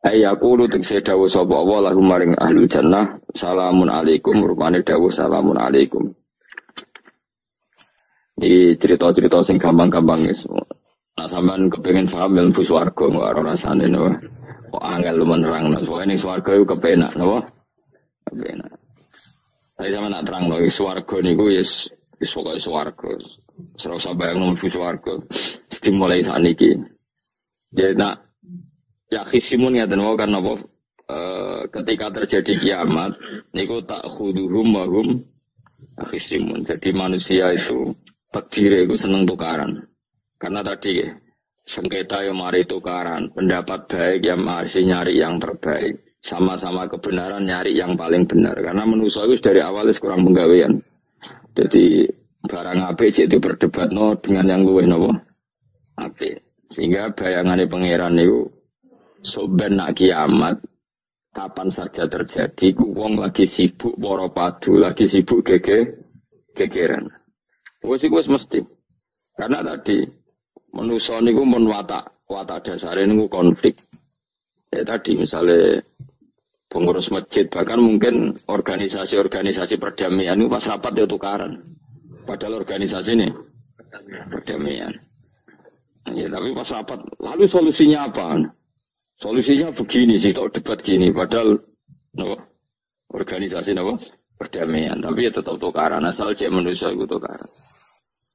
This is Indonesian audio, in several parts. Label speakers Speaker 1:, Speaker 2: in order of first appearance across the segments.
Speaker 1: Ayaqulu tegese dawuh sapa Allah lahum maring ahlul jannah salamun alaikum rupane dawuh salamun alaikum. Di cerita-cerita sing gampang-gampang wis. Nah sampean kepengin paham ilmu swarga karo rasane no. Kok angel menerangno. Pokoke ning swarga iku kepenak napa? Kepenak. Saya sama nak terang no swarga niku wis pokoke swarga. Ora usah bayangno mlebu swarga. Dimulai saniki. Ya nak ya khisimun ya dan karena apa? Ketika terjadi kiamat, niku tak khuduhum wahum khisimun. Jadi manusia itu takdir itu seneng tukaran. Karena tadi sengketa yang mari tukaran, pendapat baik yang masih nyari yang terbaik, sama-sama kebenaran nyari yang paling benar. Karena manusia itu dari awal kurang penggawean. Jadi barang apik cek diperdebatno dengan yang luwih napa? Apik. Sehingga bayangannya pangeran itu soben nak kiamat kapan saja terjadi wong lagi sibuk para padu lagi sibuk gegeran wis mesti karena tadi manusa niku mun watak dasare niku konflik ya tadi misalnya pengurus masjid bahkan mungkin organisasi perdamaian itu pas rapat ya tukaran padahal organisasi ini perdamaian ya tapi pas rapat lalu solusinya apa? Solusinya begini sih, tak debat gini. Padahal, no, organisasi no, perdamaian. Tapi ya tetap tukaran. Asal cek manusia itu tukaran.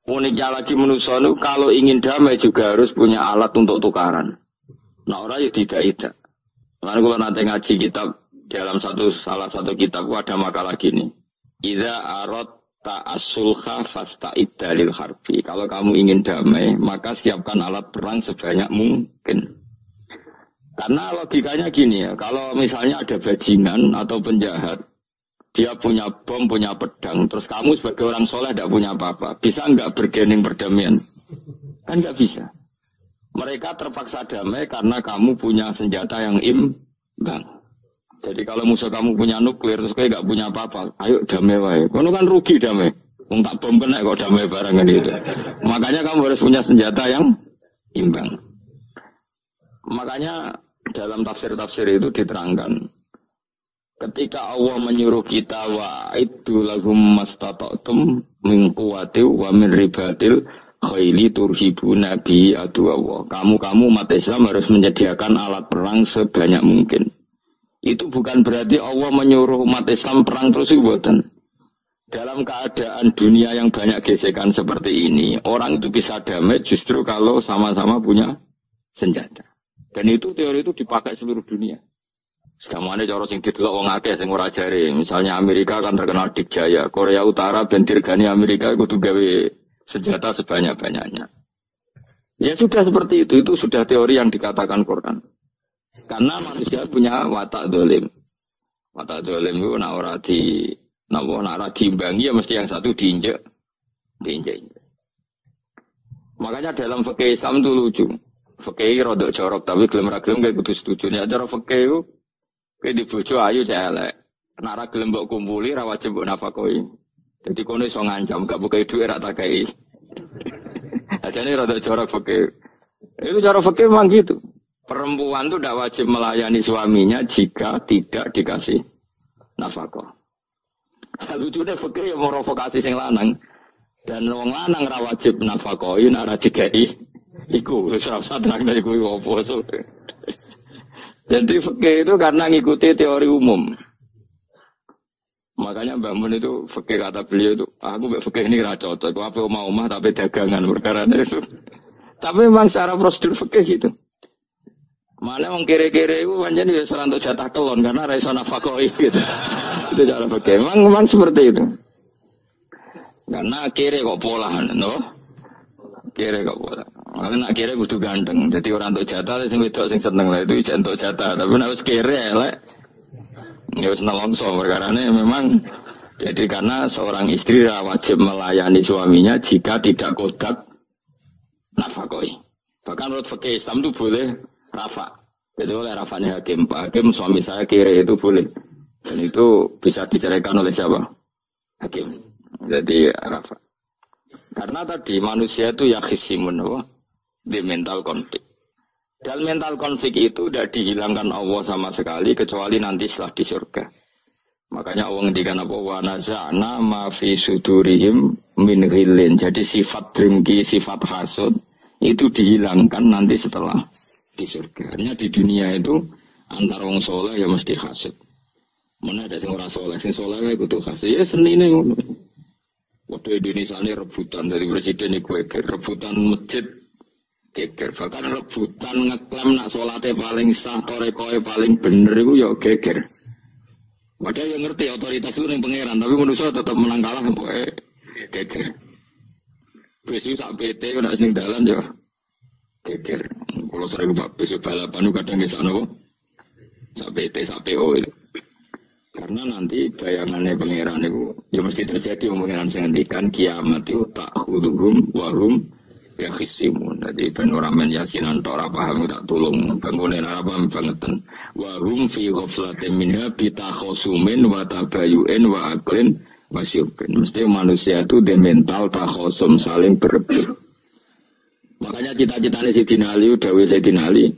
Speaker 1: Uniknya lagi manusia itu kalau ingin damai juga harus punya alat untuk tukaran. Nah orang ya tidak. Karena kalau nanti ngaji kitab dalam salah satu kitab ada makalah gini. Idza aradta as-sulha fasta'id dalil harbi. Kalau kamu ingin damai, maka siapkan alat perang sebanyak mungkin. Karena logikanya gini ya, kalau misalnya ada bajingan atau penjahat, dia punya bom, punya pedang, terus kamu sebagai orang soleh tidak punya apa-apa, bisa nggak bergening perdamaian? Kan nggak bisa. Mereka terpaksa damai karena kamu punya senjata yang imbang. Jadi kalau musuh kamu punya nuklir, terus kayak nggak punya apa-apa, ayo damai wae. Kamu kan rugi damai. Tak bom kena kok damai barengan itu. Makanya kamu harus punya senjata yang imbang. Makanya dalam tafsir-tafsir itu diterangkan ketika Allah menyuruh kita wa itu lahum mastata'tum min quwwati wa min ribatil khaili turhibuna bi adu Allah. Kamu umat Islam harus menyediakan alat perang sebanyak mungkin. Itu bukan berarti Allah menyuruh umat Islam perang terus buatan. Dalam keadaan dunia yang banyak gesekan seperti ini, orang itu bisa damai justru kalau sama-sama punya senjata. Dan itu teori itu dipakai seluruh dunia. Sekamane cara sing didelok wong akeh sing ora jare. Misalnya Amerika kan terkenal dikjaya, Korea Utara ben dirgani Amerika kudu gawe senjata sebanyak-banyaknya. Ya sudah seperti itu sudah teori yang dikatakan Quran. Karena manusia punya watak dolim. Watak dolim itu nak ora diimbangi ya mesti yang satu diinjek. Makanya dalam fikih Islam itu lucu. Fikih rodok jorok tapi gelem ra gelem kayak kudu setuju. Nek cara fikih ku kowe di bojo ayu cek elek. Nek ra gelem mbok kumpuli ra wajib mbok nafakoi. Dadi kono iso ngancam gak buka dhuwit ra tak kei. Ajane rodok jorok fikih. Itu cara fikih memang gitu. Perempuan itu tidak wajib melayani suaminya jika tidak dikasih nafkah. Lucunya fikih yang merovokasi sing lanang. Dan wong lanang ra wajib nafkahi nek ra dikai. Iku serasa terang dari gue apa so. Jadi fikih itu karena ngikuti teori umum. Makanya Mbak Mun itu fikih kata beliau itu, aku mbak fikih ini ra cocok. Aku apa omah tapi dagangan perkara itu. Tapi memang secara prosedur fikih gitu. Mana wong kere-kere itu pancen wis ora entuk jatah kelon karena ra iso nafkahi gitu. Itu cara fikih. Memang seperti itu. Karena kere kok pola, no? Kere kok pola. Karena nak kere kudu ganteng. Jadi orang untuk jatah sing wedok sing seneng lah itu untuk jatah. Tapi nek wis kere elek ya wis nelongso perkarane memang jadi karena seorang istri wajib melayani suaminya jika tidak kodak nafkahi. Bahkan menurut fikih Islam itu boleh rafa. Jadi oleh rafanya hakim. Pak Hakim suami saya kere itu boleh. Dan itu bisa diceraikan oleh siapa? Hakim. Jadi rafa. Karena tadi manusia itu ya khisimun di mental konflik. Dan mental konflik itu tidak dihilangkan Allah sama sekali kecuali nanti setelah di surga. Makanya Allah ngendikan apa? Wa naza'na ma fi sudurihim min ghillin. Jadi sifat dengki, sifat hasud itu dihilangkan nanti setelah di surga. Hanya di dunia itu antara wong soleh ya mesti hasud. Mana ada sing ora soleh, sing soleh wae kudu hasud. Ya senine ngono. Waktu Indonesia ini rebutan dari presiden iku rebutan masjid geger, bahkan rebutan ngeklaim nak sholatnya paling sah, torekoe paling bener itu ya geger. Padahal yang ngerti otoritas itu yang pangeran, tapi manusia tetap menang kalah sampai geger. Besok sak PT nak sing dalan ya geger. Kalau sering besok balapan itu kadang bisa nopo sak PT sak PO itu. Karena nanti bayangannya pangeran itu ya mesti terjadi pangeran sengantikan kiamat itu tak khudhum warum ya khisimun. Jadi penoramen yasinan tora paham tak tolong bangunin paham bangetan warum fi ghaflatin minha bitakhosumin wa tabayu'in wa aklin wa syurbin. Mesti manusia itu di mental takhosum saling berebut. Makanya cita-citanya Sayyidina Ali dawuh Sayyidina Ali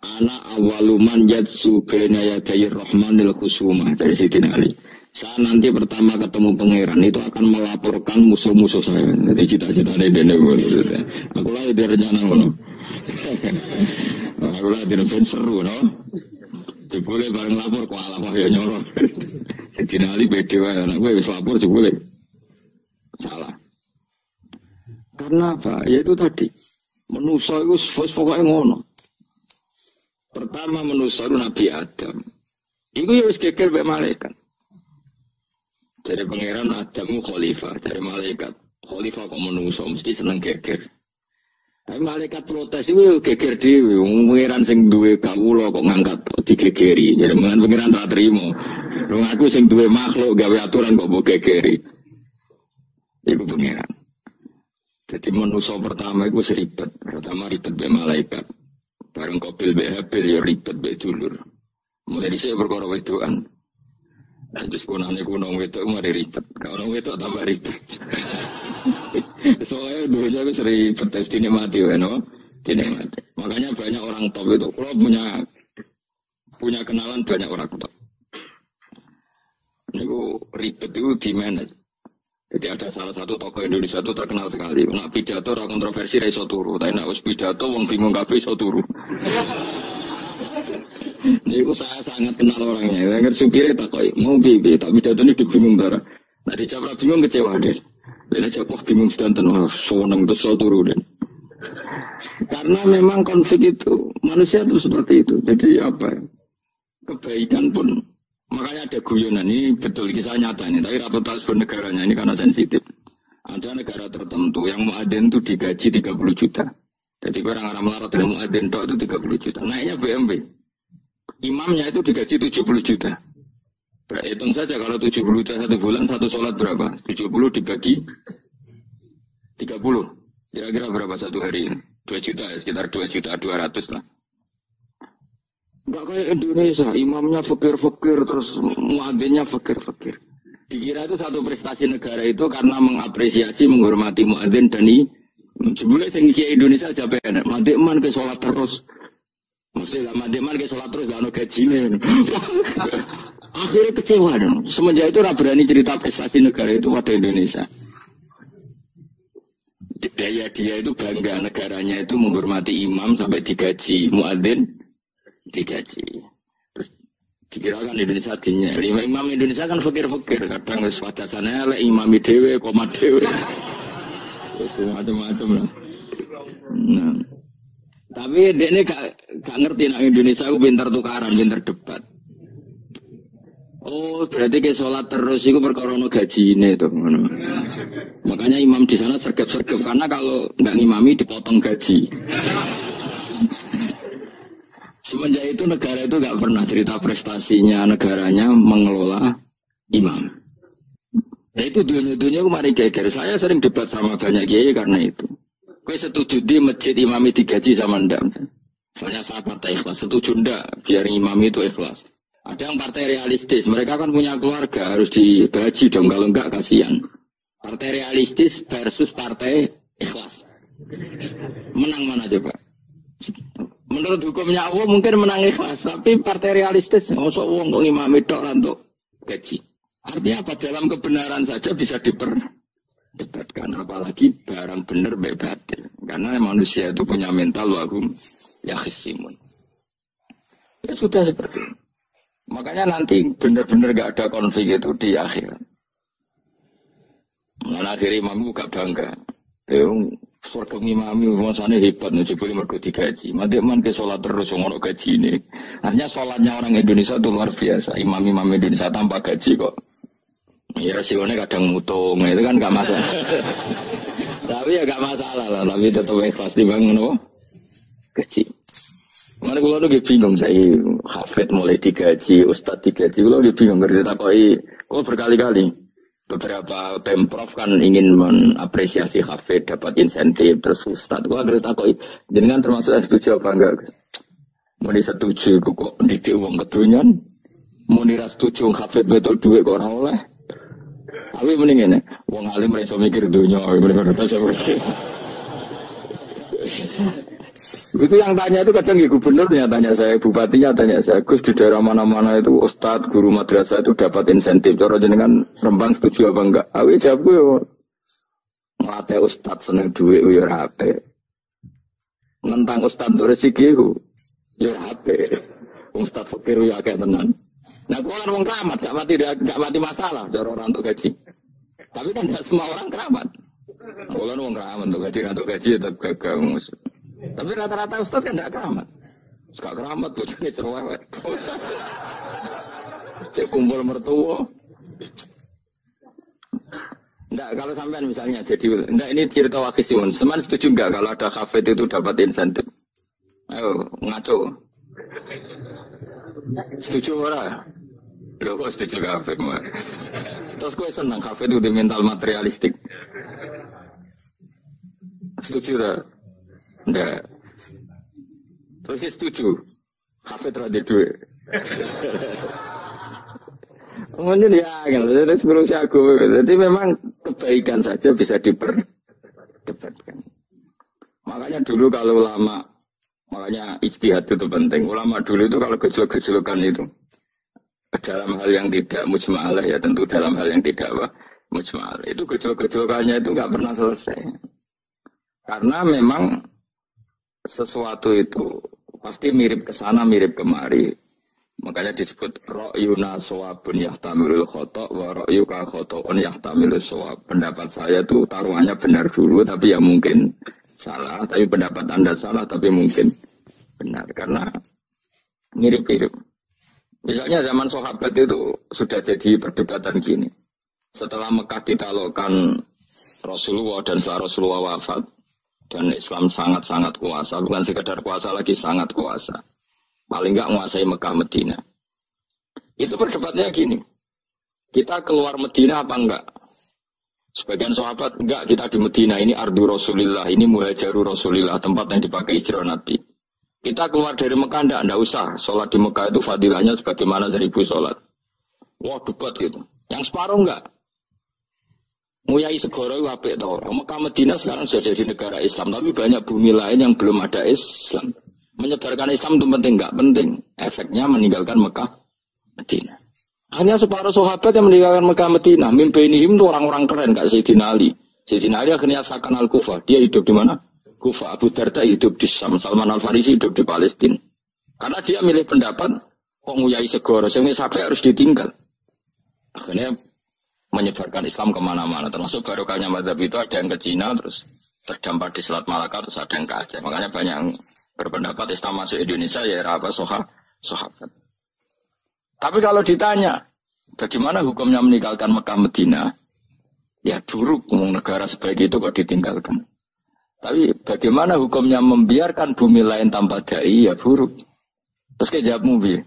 Speaker 1: ana awaluman yatsu baina yaday rahmanil khusumah dari Sayyidina Ali. Saya nanti pertama ketemu pangeran itu akan melaporkan musuh-musuh saya. Jadi cita-citanya dene maksudnya. Aku lah di rencana ngono. Aku lah di rencana seru no. Jebule bareng lapor kok alah ya nyorot. Sayyidina Ali beda wae anak gue wis lapor jebule. Salah. Karena apa? Ya itu tadi. Manusa itu pokoknya ngono. Pertama manusa itu Nabi Adam. Iku ya wis geger mek malaikat. Dari pangeran Adamu khalifah, dari malaikat khalifah kok manusa mesti seneng geger. Tapi malaikat protes itu geger dhewe, pangeran sing duwe kawula kok ngangkat digegeri. Jadi pangeran tak trimo. Wong aku sing duwe makhluk gawe aturan kok mbok gegeri. Iku pangeran. Jadi manusa pertama iku seribet, pertama ribet mek malaikat. Bareng Qabil mek Habil ya ribet mek dulur. Mulai dhisik perkara wedokan. Terus kunane kunong wedok mari ribet. Kalau wedok tambah ribet. Soalnya dunia itu sering tes dinikmati kan, no? Dinikmati. Makanya banyak orang top itu. Kalau punya kenalan banyak orang top. Itu ribet itu di manage. Jadi ada salah satu tokoh Indonesia itu terkenal sekali. Nak pidato ora kontroversi ra iso turu, tapi nak wis pidato wong bingung kabeh iso turu. Niku saya sangat kenal orangnya. Dengar supirnya takoi, mau bibi, tapi pidato ini bingung darah. Nah dijawab bingung kecewa deh. Dia jawab bingung sedanten, wah soneng terus iso turu deh. Karena memang konflik itu manusia itu seperti itu. Jadi apa? Kebaikan pun. Makanya ada guyonan ini betul kisah nyata ini, tapi rapor bernegaranya ini karena sensitif. Ada negara tertentu yang muadzin itu digaji 30 juta. Jadi orang melarat dari muadzin itu 30 juta. Naiknya BMW. Imamnya itu digaji 70 juta. Hitung saja kalau 70 juta satu bulan satu sholat berapa? 70 dibagi 30. Kira-kira berapa satu hari ini? 2 juta ya, sekitar 2 juta 200 lah. Enggak kayak Indonesia, imamnya fakir-fakir, terus muadzinnya fakir-fakir. Dikira itu satu prestasi negara itu karena mengapresiasi, menghormati muadzin dan ini. Sebelumnya yang kiai Indonesia aja benar, madiman ke sholat terus. Mesti lah madiman ke sholat terus, gak ada gajinya. Akhirnya kecewa dong. Semenjak itu berani cerita prestasi negara itu pada Indonesia. Dia itu bangga negaranya itu menghormati imam sampai digaji muadzin. Digaji. Terus dikirakan Indonesia dinya. Imam Indonesia kan fakir-fakir. Kadang wis padasane lek imami dhewe, komat dhewe. Terus macam-macam lah. Nah. Tapi dia ini gak ngerti nak Indonesia itu pintar tukaran, pintar debat. Oh, berarti ke sholat terus itu perkara no gaji ini tuh. Makanya imam di sana sergap-sergap karena kalau nggak ngimami dipotong gaji. Semenjak itu negara itu nggak pernah cerita prestasinya negaranya mengelola imam. Nah itu dunia-dunia kemarin geger. Saya sering debat sama banyak kiai karena itu. Kau setuju di masjid imami digaji sama ndak? Soalnya saya partai ikhlas, setuju ndak biar imami itu ikhlas. Ada yang partai realistis, mereka kan punya keluarga harus digaji dong, kalau enggak kasihan. Partai realistis versus partai ikhlas. Menang mana coba? Menurut hukumnya Allah mungkin menang ikhlas, tapi partai realistis, masuk uang kok ngimami tok untuk gaji. Artinya apa? Dalam kebenaran saja bisa diperdebatkan, apalagi barang benar baik batil. Karena manusia itu punya mental wahum yakhisimun. Ya sudah seperti itu. Makanya nanti benar-benar gak ada konflik itu di akhirat. Nah, akhirnya imam gak bangga. Surga ngimami masanya hebat nih, boleh mergo digaji. Mati man ke sholat terus ngorok gaji ini. Artinya sholatnya orang Indonesia itu luar biasa. Imam-imam Indonesia tanpa gaji kok. Ya resikonya kadang mutung, itu kan gak masalah. Tapi ya gak masalah lah, tapi tetap ikhlas dibangun apa? Gaji. Mana gue lagi bingung saya, hafid mulai digaji, ustadz digaji, gue lagi bingung ngerti takoi. Gue berkali-kali. Beberapa pemprov kan ingin mengapresiasi hafid, dapat insentif, terus ustadz. Gue ngerti takoi. Jenengan termasuk setuju apa enggak? Mau setuju, kok didik uang ketunyan. Mau setuju hafid betul duit kok orang oleh. Tapi mending ini, wong alim mereka mikir dunia, benar-benar saja. Itu yang tanya itu kadang gubernurnya tanya saya, bupatinya tanya saya, Gus di daerah mana-mana itu ustadz, guru madrasah itu dapat insentif. Cara jenengan Rembang setuju apa enggak? Aku jawab yo, ngelatih ustadz seneng duit yo rapi. Nentang ustadz tuh rezeki yo rapi. Ustadz fakir yo agak tenan. Nah, gua kan wong keramat, gak mati masalah cara orang untuk gaji. Tapi kan tidak semua orang keramat. Gua kan wong keramat untuk gaji tetap gagal. Tapi rata-rata ustaz kan tidak keramat. Gak keramat, gue jadi cerewet. Cek kumpul mertua. Enggak, kalau sampean misalnya jadi, enggak ini cerita wakisimun. Seman setuju enggak kalau ada hafid itu dapat insentif? Ayo, ngaco. Setuju ora? Loh, kok setuju hafid? Terus gue senang hafid itu di mental materialistik. Setuju ora? Enggak. Terus dia setuju. Hafid rada duit. Mungkin ya, jadi sebelum aku. Jadi memang kebaikan saja bisa diperdebatkan. Makanya dulu kalau ulama, makanya ijtihad itu penting. Ulama dulu itu kalau gejolak-gejolakan itu dalam hal yang tidak mujma'alah ya tentu dalam hal yang tidak mujma'alah. Itu gejolak-gejolakannya itu nggak pernah selesai. Karena memang sesuatu itu pasti mirip ke sana, mirip kemari. Makanya disebut ra'yuna shawabun yahtamilul khata' wa ra'yuka khata'un yahtamilus shawab. Pendapat saya itu taruhannya benar dulu tapi ya mungkin salah, tapi pendapat Anda salah tapi mungkin benar karena mirip-mirip. Misalnya zaman sahabat itu sudah jadi perdebatan gini. Setelah Mekah ditaklukkan Rasulullah dan setelah Rasulullah wafat dan Islam sangat-sangat kuasa, bukan sekedar kuasa lagi, sangat kuasa. Paling enggak menguasai Mekah Medina. Itu perdebatannya gini. Kita keluar Medina apa enggak? Sebagian sahabat, enggak, kita di Medina, ini ardu Rasulillah, ini muhajaru Rasulillah, tempat yang dipakai hijrah Nabi. Kita keluar dari Mekah, enggak usah. Sholat di Mekah itu fadilahnya sebagaimana 1000 sholat. Wah, debat gitu. Yang separuh enggak. Nguyai segoro itu apik tau. Mekah Medina sekarang sudah jadi negara Islam, tapi banyak bumi lain yang belum ada Islam. Menyebarkan Islam itu penting enggak? Penting. Efeknya meninggalkan Mekah Medina. Hanya separuh sahabat yang meninggalkan Mekah Medina. Mimpinihim itu orang-orang keren, Kak Sayyidina Ali. Sayyidina Ali akhirnya Sakan Al-Kufah. Dia hidup di mana? Kufah. Abu Darda hidup di Syam. Salman Al-Farisi hidup di Palestina. Karena dia milih pendapat, kok nguyai segoro, sehingga sampai harus ditinggal. Akhirnya menyebarkan Islam kemana-mana. Termasuk barokahnya mazhab itu ada yang ke Cina, terus terdampar di Selat Malaka, terus ada yang ke Aceh. Makanya banyak yang berpendapat Islam masuk Indonesia, ya apa sahabat. Tapi kalau ditanya, bagaimana hukumnya meninggalkan Mekah Medina? Ya buruk, negara sebaik itu kok ditinggalkan. Tapi bagaimana hukumnya membiarkan bumi lain tanpa dai? Ya buruk. Terus kejawabmu bi.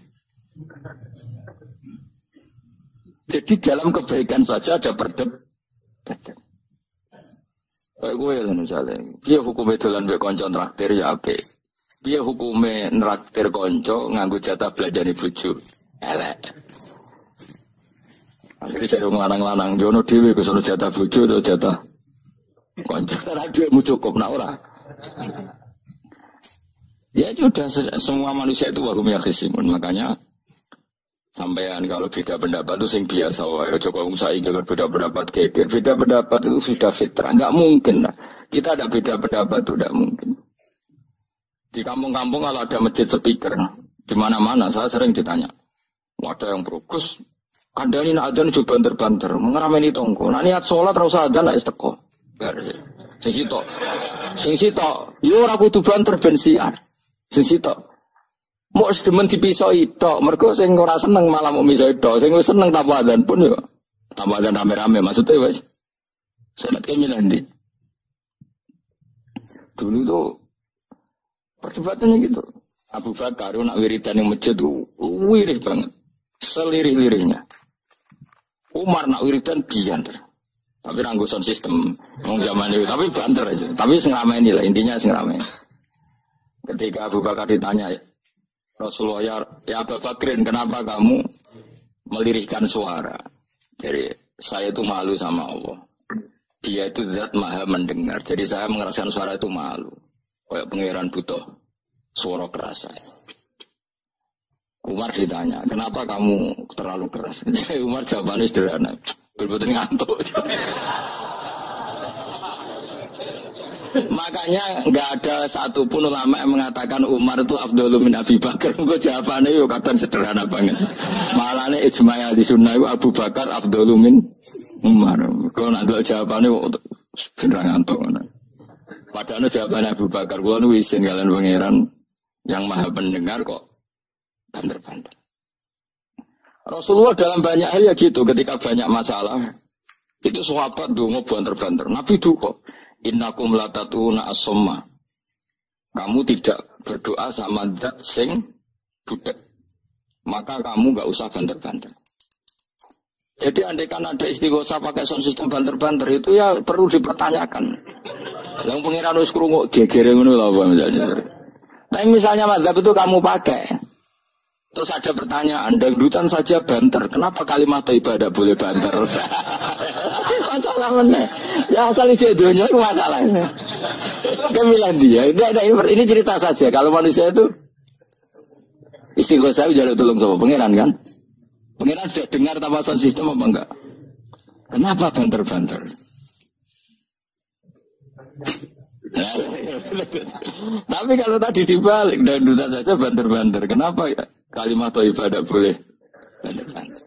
Speaker 1: Jadi dalam kebaikan saja ada perdebatan. Kayak gue ya misalnya, dia hukumnya dolan mbek konco traktir ya apik. Dia hukumnya nraktir konco nganggo jatah belanjane bojo. Elek. Akhirnya saya lanang-lanang jono dhewe kesono jatah bojo atau jatah konco. Ora dhuwitmu cukup nak ora. Ya sudah semua manusia itu wahum yakhisimun. Makanya sampean kalau beda pendapat itu sing biasa wae. Coba wong saiki kalau beda pendapat geger, beda pendapat itu sudah fitrah. Enggak mungkin lah. Kita ada beda pendapat itu enggak mungkin. Di kampung-kampung kalau ada masjid speaker, di mana-mana saya sering ditanya. Ada yang berukus, kandani nak adzan juga banter-banter, mengerameni tonggo. Nak niat sholat terus adzan nak isteko. Sing sitok, yo ora kudu banter ben siar. Sing sitok. Mau sedemen dipisoi tok, mergo sing ora seneng malah mau misoi tok, sing wis seneng tanpa adzan pun yo. Tanpa adzan rame-rame maksudnya wis. Salat kemilan di. Dulu itu perdebatannya gitu. Abu Bakar nak wiridan yang masjid itu wirih banget. Selirih-lirihnya. Umar nak wiridan bianter. Tapi ranggusan sistem zaman itu. Tapi banter aja. Tapi sengamen lah. Intinya sengamen. Ketika Abu Bakar ditanya, Rasulullah ya Abu Bakrin, kenapa kamu melirihkan suara? Jadi saya itu malu sama Allah. Dia itu zat maha mendengar. Jadi saya merasakan suara itu malu. Kayak pangeran butuh suara keras. Umar ditanya, kenapa kamu terlalu keras? Umar jawabannya sederhana, betul-betul ngantuk. Makanya nggak ada satupun ulama yang mengatakan Umar itu afdhalu min Abi Bakar. Kok jawabannya yo kadang sederhana banget. Malahnya ijma' di sunnah itu Abu Bakar afdhalu min Umar. Kok nanti jawabannya beneran ngantuk. Padahal jawabannya Abu Bakar, gua nu isin kalian pangeran yang maha pendengar kok banter-banter. Rasulullah dalam banyak hal ya gitu, ketika banyak masalah itu sahabat dongo banter-banter. Nabi duka, innakum latatuna as-somma. Kamu tidak berdoa sama zat sing budak. Maka kamu enggak usah banter-banter. Jadi andaikan ada istighosah pakai sound system banter-banter itu ya perlu dipertanyakan. Yang pengiran wis krungu gegere ngono lho misalnya. Nah misalnya mazhab itu kamu pakai, terus ada pertanyaan, dangdutan saja banter, kenapa kalimat ibadah boleh banter? Masalah mana? Ya asal isi dunia itu masalahnya. Kemilan dia, ini cerita saja. Kalau manusia itu istighosah jaluk tolong sama pengiran kan? Pengiran sudah dengar tanpa sound system apa enggak? Kenapa banter-banter? Tapi kalau tadi dibalik dan duta saja banter-banter, kenapa ya kalimat ibadah boleh banter-banter?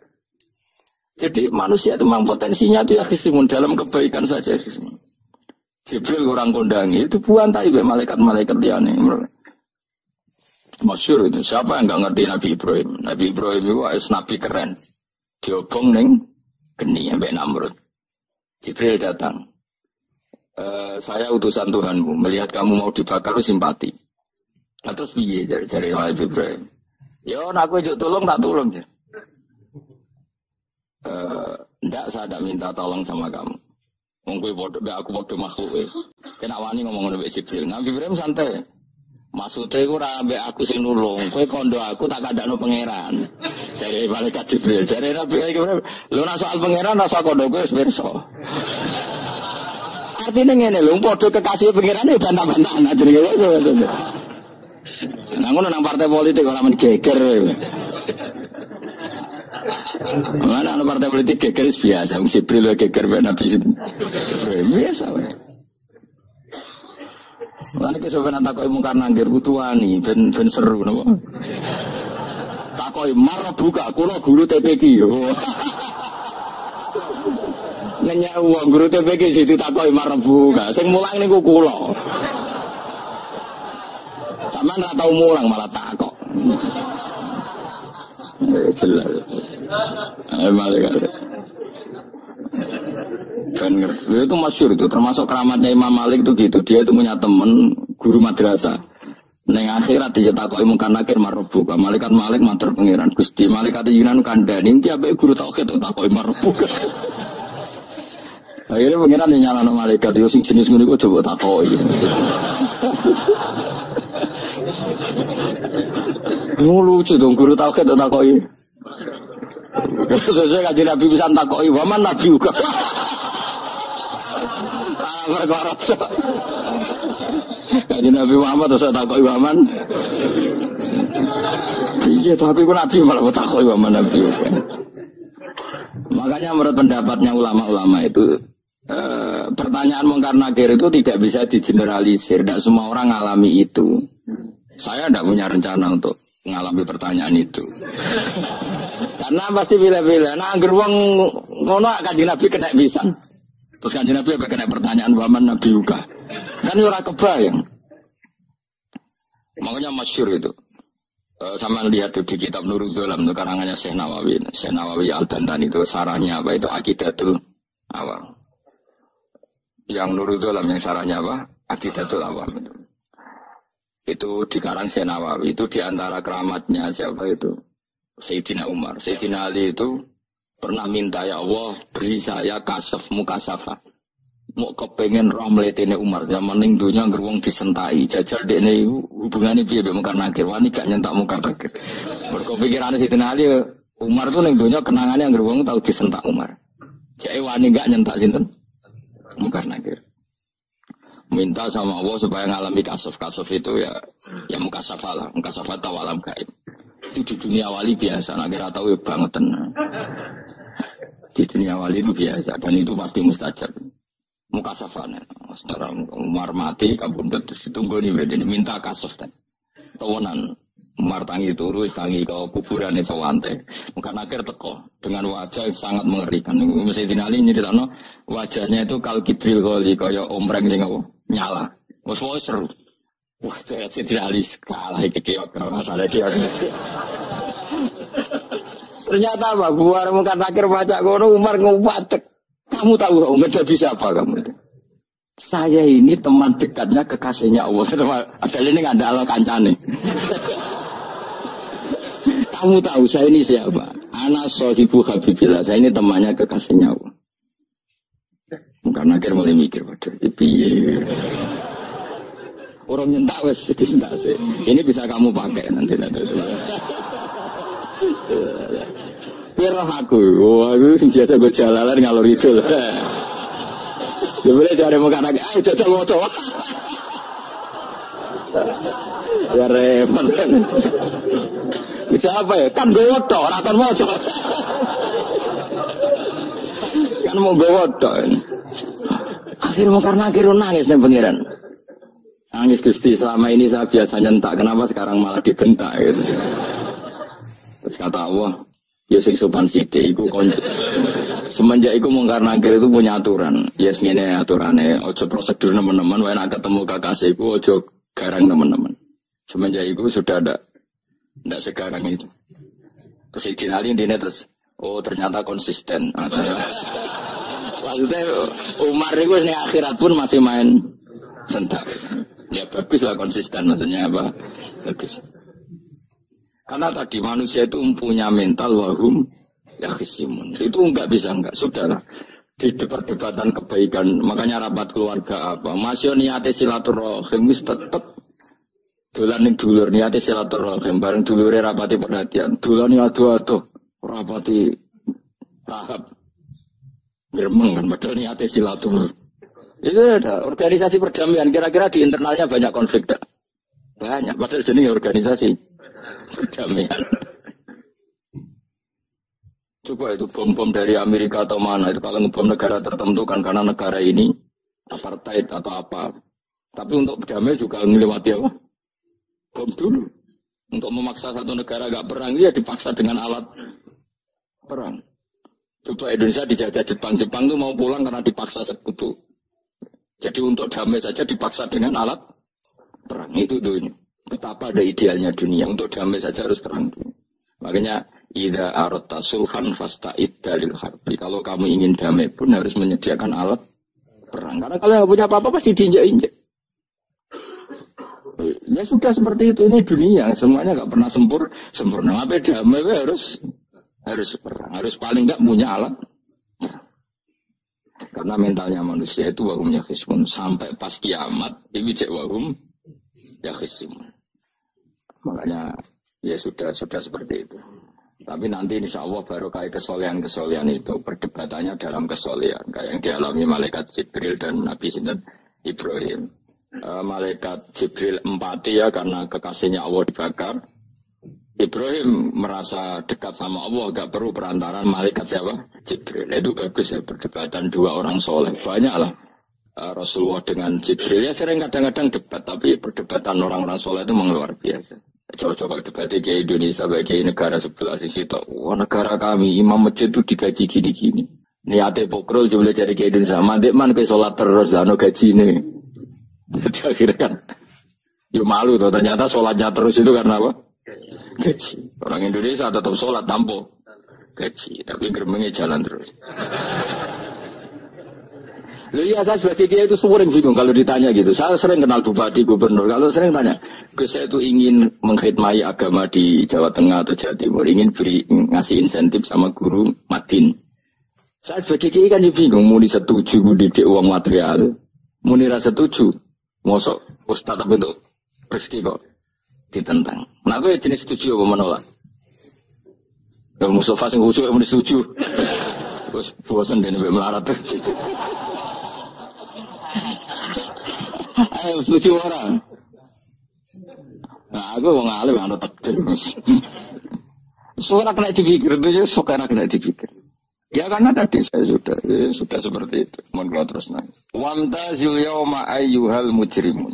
Speaker 1: Jadi manusia itu memang potensinya itu ya khisimun dalam kebaikan saja. Jibril orang kondangi itu buantai malaikat-malaikat liane. Masyhur itu siapa yang nggak ngerti Nabi Ibrahim? Nabi Ibrahim itu nabi keren. Diobong neng geni sampai Namrud. Jibril datang. Saya utusan Tuhanmu, melihat kamu mau dibakar lu simpati. Nah, terus piye dari Nabi Ibrahim? Yo, nak aku tolong tak tolong ya. Ndak saya tidak minta tolong sama kamu. Mungkin aku bodoh makhluk. Kena wani ngomong dengan Jibril. Nabi Ibrahim santai. Maksudnya aku rabe aku sing nulung. Kowe kondo aku tak kadakno pangeran. Jare malaikat Jibril, jare Nabi Ibrahim. Lu nak soal pangeran rasa kondo kowe wis pirsa. Artinya ngene lho, padha kekasih pangeran ya bantah-bantahan aja ngene. Nah ngono nang partai politik ora men geger. Mana ana partai politik geger biasa, wong Jibril geger mek Nabi biasa wae. Lan iki sampeyan takoki mungkar nangkir kutuani ben seru napa. Takoki marah buka kula guru TPQ. Nanya uang guru TPQ situ takoki marah buka. Sing mulang niku kula. Sampeyan ora tau mulang malah takok. Jelas. Malaikat. Benar. Itu masyhur itu, termasuk keramatnya Imam Malik itu gitu. Dia itu punya teman guru madrasah. Neng akhirat dicetakoki mungkar nakir marbuka. Malaikat Malik matur pangeran Gusti. Malaikat jinan kandhani iki ambek guru tauhid takoki marbuka. Akhirnya pangeran nyalano malaikat yo sing jenis ngono iku coba takoki. Lucu dong guru tauhid takoki. Sesuai kaji Nabi bisa takoki, waman Nabi juga. Perkara Kanjeng Nabi Muhammad terus takoki Waman. Iya takoki Nabi malah takoki Waman Nabi. Makanya menurut pendapatnya ulama-ulama itu pertanyaan mungkar nakir itu tidak bisa digeneralisir. Tidak semua orang ngalami itu. Saya tidak punya rencana untuk mengalami pertanyaan itu. Karena pasti bila-bila. Nah, angger wong ngono Kanjeng Nabi kena pisan. Terus Kanjeng Nabi apa kena pertanyaan Waman Nabi Uka. Kan ora kebayang. Makanya masyhur itu. Sama lihat di kitab Nurul Dzalam itu karangannya Syekh Nawawi. Syekh Nawawi Al-Bantani itu sarahnya apa itu Aqidatul Awam. Yang Nurul Dzalam yang sarahnya apa? Aqidatul Awam itu. Itu dikarang Syekh Nawawi itu diantara keramatnya siapa itu? Sayyidina Umar. Sayyidina Ali itu pernah minta ya Allah beri saya kasaf mukasafah. Mau kepengen ramletene Umar zaman ning dunya ngerwong disentai. Jajal dekne hubungane piye mbek mungkar nakir. Wani gak nyentak mungkar nakir. Mergo pikirane Sayyidina Ali Umar tuh ning dunya kenangane ngerwong tau disentak Umar. Jake wani gak nyentak sinten? Mungkar nakir. Minta sama Allah supaya ngalami kasaf. Kasaf itu ya mukasafah lah. Mukasafah tawalam gaib. Itu di dunia wali biasa. Nah kira tahu ya banget tenang. Di dunia wali itu biasa. Dan itu pasti mustajab. Mukasafah. Sekarang Umar mati. Kabundut terus ditunggu nih. Minta kasaf. Tawanan. Umar tangi turu. Tangi ke kuburannya sawante. Mungkin akhir teko. Dengan wajah sangat mengerikan. Sayyidina Ali ini ditanya. Wajahnya itu kal kidril kali. Kayak omreng sih nyala. Semua seru. Wah, Sayyidina Ali kalah kekiok. Masalah kekiok. Ternyata apa? Buar mungkin akhir baca kono Umar ngupatek. Kamu tahu nggak bisa apa kamu? Saya ini teman dekatnya kekasihnya Allah. Ada ini nggak ada Allah kancane. Kamu tahu saya ini siapa? Ana sohibu Habibillah. Saya ini temannya kekasihnya Allah. Karena akhir mulai mikir waduh, piye. Orang nyentak wes disentak sih. Ini bisa kamu pakai nanti. Pirah aku, wah aku biasa gue jalanan ngalor itu lah. Sebenarnya cari muka lagi, ayo jajal motor. Ya repot. Bisa apa ya? Kan gue wotok, raton motor. Kan mau gue wotok. Akhirnya mau karena akhirnya nangis nih pengiran. Nangis Gusti, selama ini saya biasa nyentak, kenapa sekarang malah dibentak gitu. Terus kata Allah, ya sing sopan sithik iku semenjak iku mungkar nakir itu punya aturan. Ya ngene aturane, ojo prosedur teman-teman wae nek ketemu kakasihku ojo garang teman-teman. Semenjak iku sudah ada ndak sekarang itu. Sayyidina Ali intine terus oh ternyata konsisten. Maksudnya Umar itu ning akhirat pun masih main sentak. Ya bagus lah konsisten maksudnya apa? Bagus. Karena tadi manusia itu punya mental wahum ya khisimun. Itu enggak bisa enggak sudahlah. Di perdebatan kebaikan makanya rapat keluarga apa? Masih niate silaturahim wis tetep dolan ning dulur niate silaturahim bareng dulure rapati perhatian. Dolan adu-adu rapati tahap gremeng kan padahal niate silaturahim. Itu ada organisasi perdamaian kira-kira di internalnya banyak konflik tak? Banyak padahal jenis organisasi perdamaian. Coba itu bom-bom dari Amerika atau mana itu kalau ngebom negara tertentu kan karena negara ini apartheid atau apa. Tapi untuk berdamai juga melewati apa? Bom dulu. Untuk memaksa satu negara gak perang dia dipaksa dengan alat perang. Coba Indonesia dijajah Jepang itu mau pulang karena dipaksa sekutu. Jadi untuk damai saja dipaksa dengan alat perang itu dunia. Betapa ada idealnya dunia untuk damai saja harus perang. Makanya idza aradta sulhan fasta'id dalil harbi. Kalau kamu ingin damai pun harus menyediakan alat perang. Karena kalau nggak punya apa-apa pasti diinjak-injak. Ya sudah seperti itu ini dunia. Semuanya nggak pernah sempurna. Tapi damai harus perang. Harus paling nggak punya alat. Karena mentalnya manusia itu wahum yakhisimun. Sampai pas kiamat, ini cek wahum yakhisimun. Makanya ya sudah seperti itu. Tapi nanti insya Allah baru kayak kesolehan itu perdebatannya dalam kesolehan. Kayak yang dialami malaikat Jibril dan Nabi Sinten Ibrahim. Malaikat Jibril empati ya karena kekasihnya Allah dibakar. Ibrahim merasa dekat sama Allah, gak perlu perantaran malaikat siapa? Jibril. Itu bagus ya perdebatan dua orang soleh. Banyak lah Rasulullah dengan Jibril. Ya sering kadang-kadang debat, tapi perdebatan orang-orang soleh itu memang luar biasa. Coba-coba debatnya ke Indonesia, bagi negara sebelah sisi itu. Wah negara kami, imam masjid itu digaji gini-gini. Niatnya pokrol coba cari ke Indonesia. Mandik man ke sholat terus, lah no gaji nih. Jadi akhirnya kan, ya malu tuh. Ternyata sholatnya terus itu karena apa? Gaji. Orang Indonesia tetap sholat tanpa gaji, tapi gerbangnya jalan terus. Loh iya, saya sebagai dia itu sering bingung kalau ditanya gitu. Saya sering kenal bupati, gubernur. Kalau sering tanya, saya itu ingin mengkhidmati agama di Jawa Tengah atau Jawa Timur, ingin ngasih insentif sama guru Madin. Saya sebagai dia kan bingung, mau setuju didik uang material, mau rasa setuju, mosok ustaz tapi untuk rezeki kok ditentang. Nah, aku jenis setuju apa menolak? Kalau Mustafa sing khusyuk mau setuju, terus bosan dan melarat tuh. Ayo setuju orang. Nah, aku mau ngalih mana takdir. Suara kena dipikir itu, suara kena dipikir. Ya karena tadi saya sudah seperti itu. Mohon terus nangis. Wamtazil yauma ayyuhal mujrimun.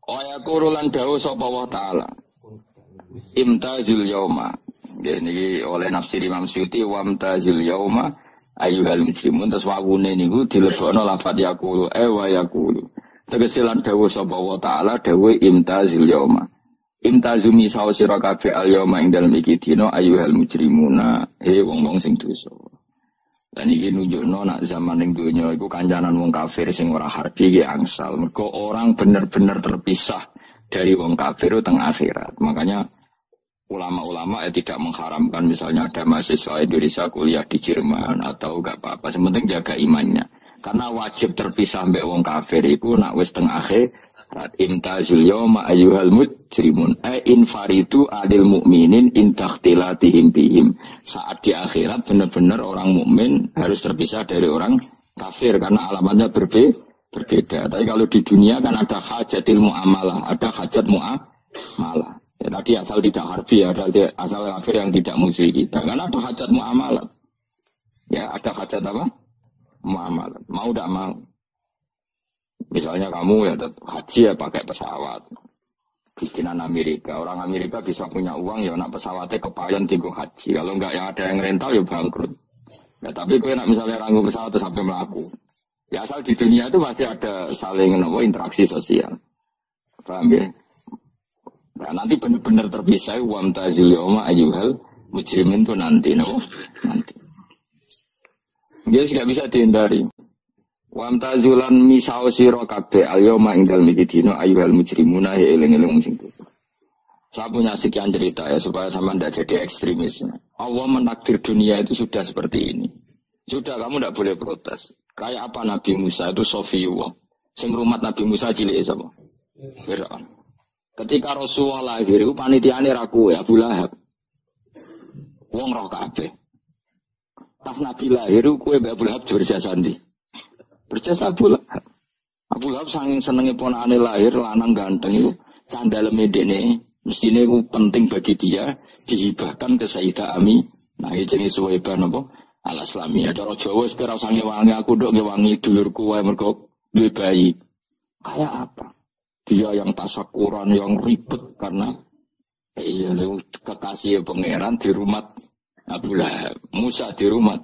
Speaker 1: Ayakurulan dawu sapa wa ta'ala. Imtazil yauma. Ini oleh nafsir Imam Suyuti wamtazil yauma ayyuhal mujrimun. Terus wawune niku dilebokno lafaz yaqulu wa yaqulu. Tegesilan dawu sapa wa ta'ala dawu imtazil yauma. Imtazumi sawo sira kabeh al yauma ing dalem iki dina ayyuhal mujrimuna wong-wong sing dosa. Dan iki nunjukno nak zaman ning donya iku kancanan wong kafir sing ora harbi iki angsal. Mergo orang bener-bener terpisah dari wong kafir teng akhirat. Makanya ulama-ulama tidak mengharamkan misalnya ada mahasiswa Indonesia kuliah di Jerman atau enggak apa-apa. Sementing jaga imannya. Karena wajib terpisah mbek wong kafir iku nak wis teng akhirat. Imtazul yawma ayyuhal mujrimun infaridu adil mu'minin intakhtilatihim bihim. Saat di akhirat benar-benar orang mukmin harus terpisah dari orang kafir karena alamatnya berbeda. Tapi kalau di dunia kan ada hajatil mu'amalah, ada hajat mu'amalah. Ya, tadi asal tidak harbi, ada asal kafir yang tidak musuh kita. Karena ada hajat mu'amalah. Ya, ada hajat apa? Mu'amalah. Mau tidak mau. Misalnya kamu ya haji ya pakai pesawat. Bikinan Amerika. Orang Amerika bisa punya uang ya nak pesawatnya kepayan tinggal haji. Kalau enggak yang ada yang rental ya bangkrut. Ya tapi kalau nak misalnya ranggu pesawat sampai melaku. Ya asal di dunia itu pasti ada saling interaksi sosial. Paham ya? Nah, nanti benar-benar terpisah wamtazil yawma ayyuhal mujrimin itu nanti. Nanti. Dia tidak bisa dihindari. Wamtazulan misau sira kabeh al-yauma ing dalem iki dina ayyuhal mujrimuna ya eling-eling sing itu. Saya punya sekian cerita ya supaya sama tidak jadi ekstremis. Allah menakdir dunia itu sudah seperti ini. Sudah kamu tidak boleh protes. Kayak apa Nabi Musa itu Sofiyullah. Sing rumat Nabi Musa cilik sapa? Fir'aun. Ketika Rasulullah lahir itu panitiane ra kowe Abu Lahab. Wong roh kabeh. Pas Nabi lahir kowe Mbak Abu Lahab berjasa ndi? Berjasa Abu Lahab. Abu Lahab saking senenge ponakane lahir lanang ganteng itu candaleme dekne mestine iku penting bagi dia dihibahkan ke Sayyidah Ami. Nah iki jenenge Suwaibah napa? Al-Islamiyah. Cara Jawa wis ora usah ngewangi aku nduk ngewangi dulurku wae mergo duwe bayi. Kayak apa? Dia yang tasakuran yang ribet karena kekasih pangeran di rumah Abu Lahab. Musa di rumah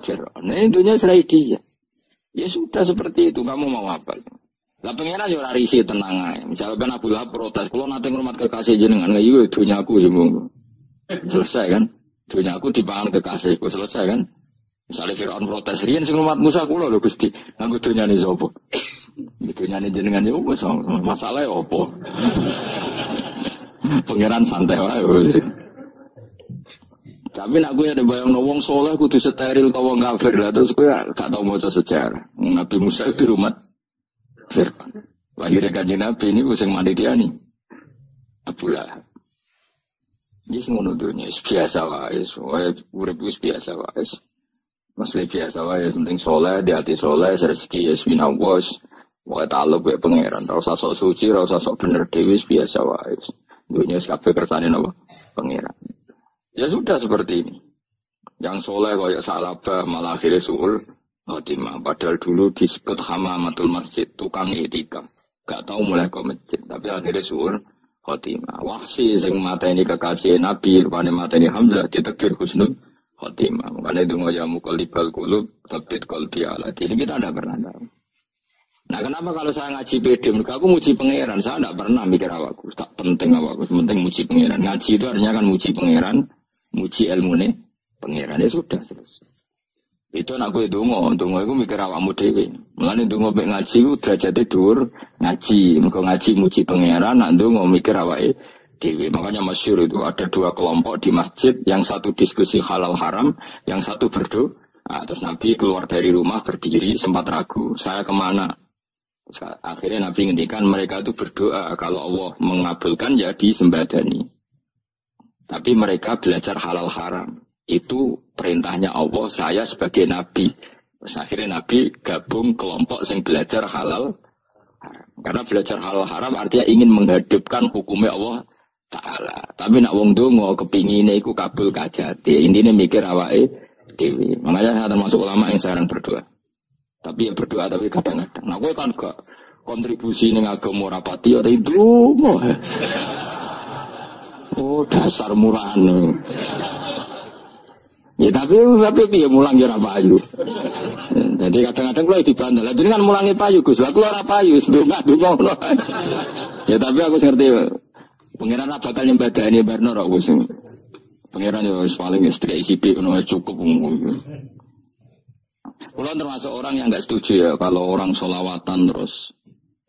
Speaker 1: Fir'aun. Nah, intinya serai dia. Ya sudah seperti itu, kamu mau apa? Lah pengen aja ora risi tenang ae. Misalkan Abu Lahab protes, kalau nanti ngurmat kekasih jenengan, iya dunyaku semua. Selesai kan? Dunyaku dipangan kekasihku, selesai kan? Misalnya Fir'aun protes, riyen sing ngurmat Musa kula lho Gusti, nganggo dunyane sapa? Dunyane jenengan yo wis masalah opo? Pangeran santai wae wis. Tapi nak gue ada bayang wong soleh kudu steril kau wong kafir lah terus gue gak tau maca sejarah. Nabi Musa itu rumah Fir'aun. Lahirnya kanjeng Nabi ini gue sing manitiani Abu Lahab. Ini ngono dunia biasa wae, urip wis biasa wae. Masih biasa wae penting soleh, di hati soleh, rezeki ya minawas. Pokoknya takluk be pangeran, ora usah sok suci, ora usah sok bener dhewe biasa wae. Dunia kabeh kersane napa? Pangeran. Ya sudah seperti ini. Yang soleh kayak Salabah malah akhirnya suul khotimah. Padahal dulu disebut hamamatul masjid, tukang etika. Gak tahu mulai ke masjid, tapi akhirnya suul khotimah. Wahsi sing mateni kekasih Nabi, rupane mateni Hamzah ditakdir husnul khotimah. Makanya itu ngojamu qalibal qulub tabit qalbi ala. Ini kita tidak pernah tahu. Nah, kenapa kalau saya ngaji PD, mereka aku muji pangeran, saya tidak pernah mikir awakku, tak penting awakku, penting muji pangeran. Ngaji itu artinya kan muji pangeran, muji ilmu nih, pangeran ya sudah selesai. Itu anakku itu itu mikir awakmu dewe. Mulane ndonga mek ngaji ku derajate dhuwur, ngaji muji pangeran, nak ndonga mikir awake dewe. Makanya masyhur itu ada dua kelompok di masjid, yang satu diskusi halal haram, yang satu berdoa. Nah, terus Nabi keluar dari rumah berdiri sempat ragu, saya kemana? Akhirnya Nabi ngendikan mereka itu berdoa kalau Allah mengabulkan ya disembadani. Tapi mereka belajar halal haram. Itu perintahnya Allah, saya sebagai Nabi. Terus akhirnya Nabi gabung kelompok yang belajar halal haram. Karena belajar halal haram artinya ingin menghadapkan hukumnya Allah Ta'ala. Tapi nak wong dongo kepingine iku kabul kajati. Intinya mikir awake dewi. Makanya saya termasuk ulama yang sekarang berdoa. Tapi ya berdoa tapi kadang-kadang. Nah gue kan gak kontribusi ning agama rapati ora itu. Oh dasar murahan. Ya tapi piye mulang ya ora payu. Jadi kadang-kadang kula dibandel. Lah jenengan mulangi payu Gus. Lah kula ora payu, ndonga ngono. Ya tapi aku ngerti pengiran bakal nyembadani barno kok Gus. Pengiran yo paling wis tidak isi ngono cukup. Kula termasuk orang yang enggak setuju ya kalau orang sholawatan terus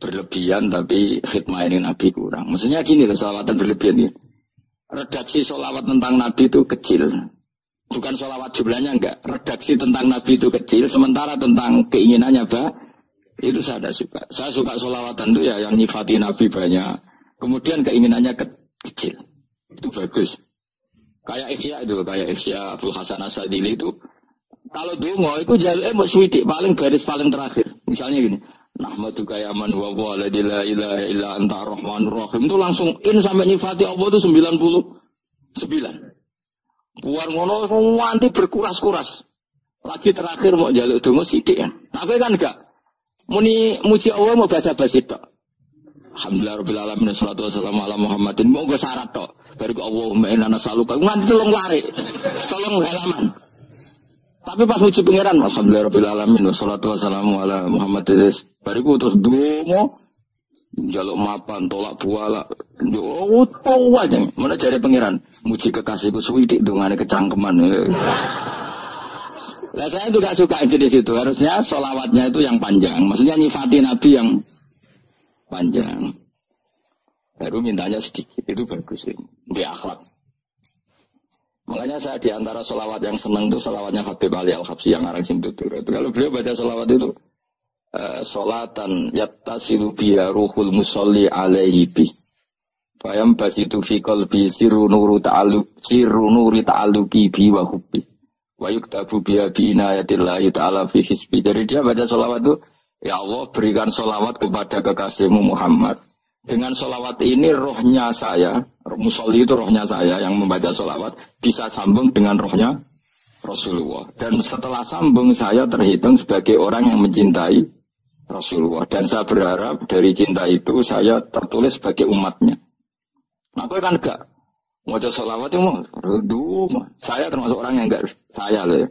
Speaker 1: berlebihan tapi khidmah ini Nabi kurang. Maksudnya gini loh, sholawatan berlebihan ini. Redaksi sholawat tentang Nabi itu kecil. Bukan sholawat jumlahnya enggak. Redaksi tentang Nabi itu kecil. Sementara tentang keinginannya itu saya tidak suka. Saya suka sholawatan itu ya yang nyifati Nabi banyak. Kemudian keinginannya kecil. Itu bagus. Kayak Ihya Abdul Hasan As-Sadili itu. Kalau dungo itu jaluk mau swidik paling garis paling terakhir. Misalnya gini. Nahmaduka ya man wa la ilaha illa anta rahmanur rahim. Itu langsung in sampai nyifati Allah itu 99. Buar ngono nganti berkuras-kuras. Lagi terakhir mau jaluk donga sithik kan. Aku kan enggak. Muni muji Allah mau baca basi tok. Alhamdulillah rabbil alamin wassalatu wassalamu ala Muhammadin. Mau go syarat tok. Bariku Allahumma inna nas'aluka. Nganti tolong lari. Tolong halaman. Tapi pas muji pangeran alhamdulillah rabbil alamin wassalatu wassalamu ala Muhammadin. Bariku terus donga jaluk mapan, tolak buala. Oh, tahu aja. Mana cari pangeran? Muji kekasihku suwidik dongane kecangkeman. Lah saya itu gak suka jenis itu. Harusnya sholawatnya itu yang panjang. Maksudnya nyifati Nabi yang panjang. Baru mintanya sedikit. Itu bagus ini. Di akhlak. Makanya saya di antara sholawat yang senang itu sholawatnya Habib Ali Al-Habsyi yang arang Simtutur. Kalau beliau baca sholawat itu sholatan yattasilu biha ruhul musolli alaihi bi bayam basitu fi qalbi sirru nuri ta'alluqi bi wa hubbi wa yuktabu biha bi inayatillahi ta'ala fi hisbi. Jadi dia baca sholawat itu, ya Allah berikan sholawat kepada kekasihmu Muhammad. Dengan sholawat ini rohnya saya, musolli itu rohnya saya yang membaca sholawat bisa sambung dengan rohnya Rasulullah. Dan setelah sambung saya terhitung sebagai orang yang mencintai Rasulullah. Dan saya berharap dari cinta itu saya tertulis sebagai umatnya. Nah, aku kan enggak mau sholawat itu saya termasuk orang yang enggak saya loh.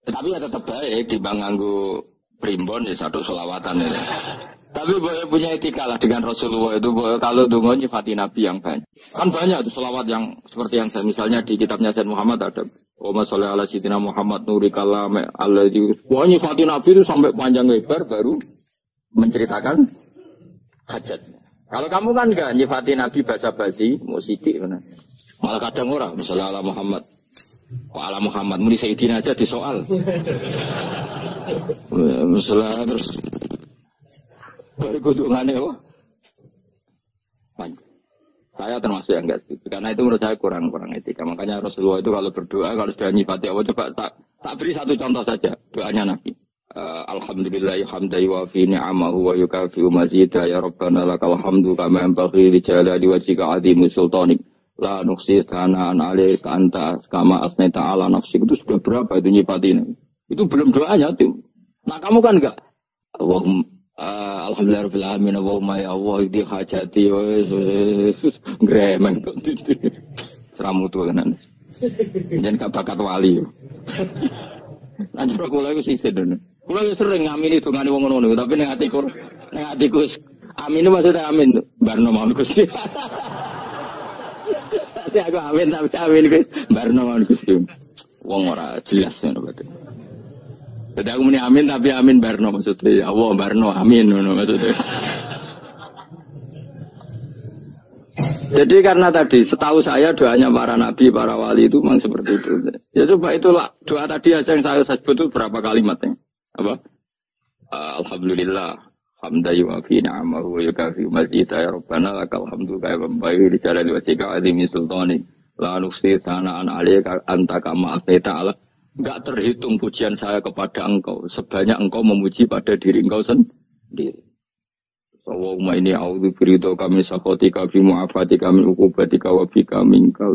Speaker 1: Tapi ya tetap baik dibanding nganggo primbon ya satu sholawatan ya. Tapi boleh punya etika lah dengan Rasulullah itu. Kalau dungo nyifati Nabi yang banyak. Kan banyak tuh sholawat yang seperti yang saya misalnya di kitabnya Sayyid Muhammad ada. Wa sholli ala sayyidina Muhammad nuri kalam alladzi. Wah nyifati Nabi itu sampai panjang lebar baru menceritakan hajat. Kalau kamu kan enggak nyifati Nabi basa-basi, musiki benar. Malah kadang orang misalnya ala Muhammad. Kok ala Muhammad muni sayyidina aja disoal. Misalnya terus baru kudungannya panjang. Saya termasuk yang enggak setuju. Karena itu menurut saya kurang etika. Makanya Rasulullah itu kalau berdoa, kalau sudah nyifati Allah, coba tak beri satu contoh saja doanya Nabi. Alhamdulillah hamdan yuwafi ni'amahu wa yukafi'u mazidah ya Rabbana lakal hamdu kama yanbaghi li jalali wajhika 'azimi sultanik la nuqsi sana'an 'alaika anta kama asnaita 'ala nafsik. Itu sudah berapa itu nyifatin? Itu belum doanya tuh. Nah kamu kan enggak Allahumma alhamdulillah rabbil alamin Allahumma ya Allah idi hajati wa gremeng itu. Seramu tuh kan. Jangan gak bakat wali. Nanti kula iku sisih dene. Kula yo sering ngamini dongane wong ngono, tapi ning atiku amin itu maksudnya amin barno mawon Gusti. Tapi aku amin tapi amin Gusti barno mawon Gusti. Wong ora jelas ngono berarti. Jadi aku muni amin tapi amin barno maksudnya Allah barno amin ngono maksudnya. Jadi karena tadi setahu saya doanya para nabi, para wali itu memang seperti itu. Ya coba itulah doa tadi aja yang saya sebut itu berapa kalimatnya? Apa? Alhamdulillah hamdan yuwafi ni'amahu wa yukafi mazidah ya Rabbana lakal hamdu kama yanbaghi li jalali wajhika 'azimi sultanik la nuqsi sana'an 'alaika anta kama asnaita 'ala. Enggak terhitung pujian saya kepada engkau sebanyak engkau memuji pada diri engkau sendiri. Allahumma inni a'udzu biridhoka min sakhatika fi mu'afatika min uqubatika wa bika minkal.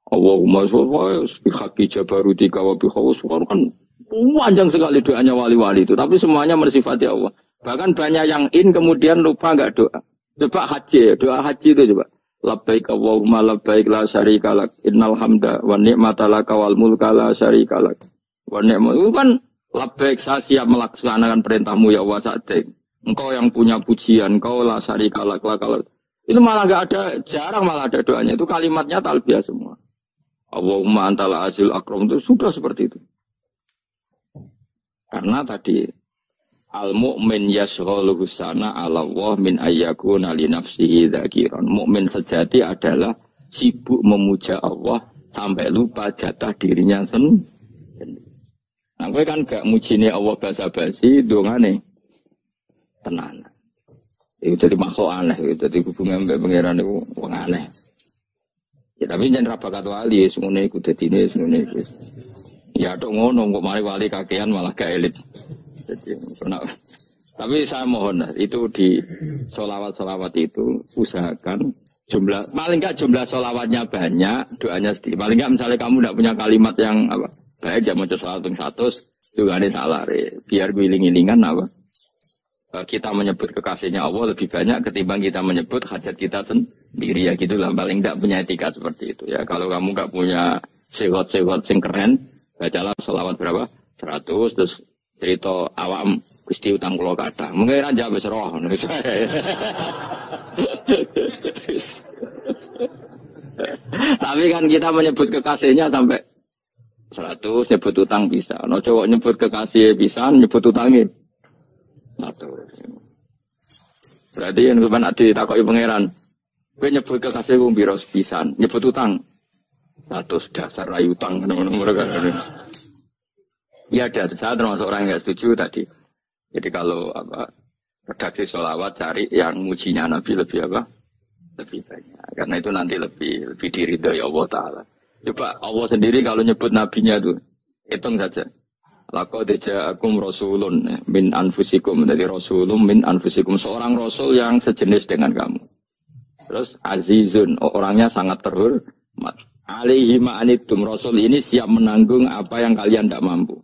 Speaker 1: Allahumma sholli bi haqqi jabarutika wa bi khawfika. Kan panjang sekali doanya wali-wali itu, tapi semuanya bersifat Allah. Bahkan banyak yang kemudian lupa enggak doa. Coba haji, doa haji itu coba. Labbaik Allahumma labbaik la syarika lak innal hamda wa ni'mata laka wal mulka la syarika lak. Wa ni'matu itu kan labbaik saya siap melaksanakan perintahmu ya Allah sa'adik. Engkau yang punya pujian, engkau la syarika lak lakal. Itu malah enggak ada, jarang malah ada doanya. Itu kalimatnya talbiyah semua. Allahumma antal azil akram itu sudah seperti itu. Karena tadi al-mu'min yashghaluhu sana 'ala Allah min ayyakuna li nafsihi dzakiran. Mukmin sejati adalah sibuk memuja Allah sampai lupa jatah dirinya sendiri. Nah, kowe kan gak mujine Allah basa-basi, dongane tenan. Itu jadi makhluk aneh, itu jadi hubungan mbek pangeran itu wong aneh. Ya tapi jangan rapakat wali, semuanya ikut ini, semuanya ikut. Ya dong ngono, kok mari wali kakean malah gak elit. Jadi, tapi saya mohon itu di solawat-solawat itu usahakan jumlah, paling enggak jumlah solawatnya banyak, doanya sedikit. Paling enggak misalnya kamu tidak punya kalimat yang apa baik, jangan mau solawat yang 100, juga ini salah biar giling-gilingan apa. Kita menyebut kekasihnya Allah lebih banyak ketimbang kita menyebut hajat kita sendiri ya gitulah. Paling enggak punya etika seperti itu ya. Kalau kamu enggak punya sehot-sehot sing keren, bacalah selawat berapa? 100 terus cerita awam Gusti utang kula kathah. Mengke ra njawab wis roh. Tapi kan kita menyebut kekasihnya sampai 100 nyebut utang bisa. No cowok nyebut kekasih bisa, nyebut utangnya 100. Berarti yang sampean ditakoki pangeran. Kowe nyebut kekasih ku piro pisan, nyebut utang 100 dasar rayu utang ngono-ngono kan. Ya ada, saya termasuk orang yang nggak setuju tadi. Jadi kalau apa redaksi sholawat cari yang mujinya Nabi lebih apa? Lebih banyak. Karena itu nanti lebih diridhoi Allah Taala. Coba Allah sendiri kalau nyebut nabinya tuh hitung saja. Laqad ja'akum rasulun min anfusikum, dari rasulun min anfusikum, seorang rasul yang sejenis dengan kamu. Terus azizun, orangnya sangat terhormat. Alaihi ma'anitum, rasul ini siap menanggung apa yang kalian tidak mampu.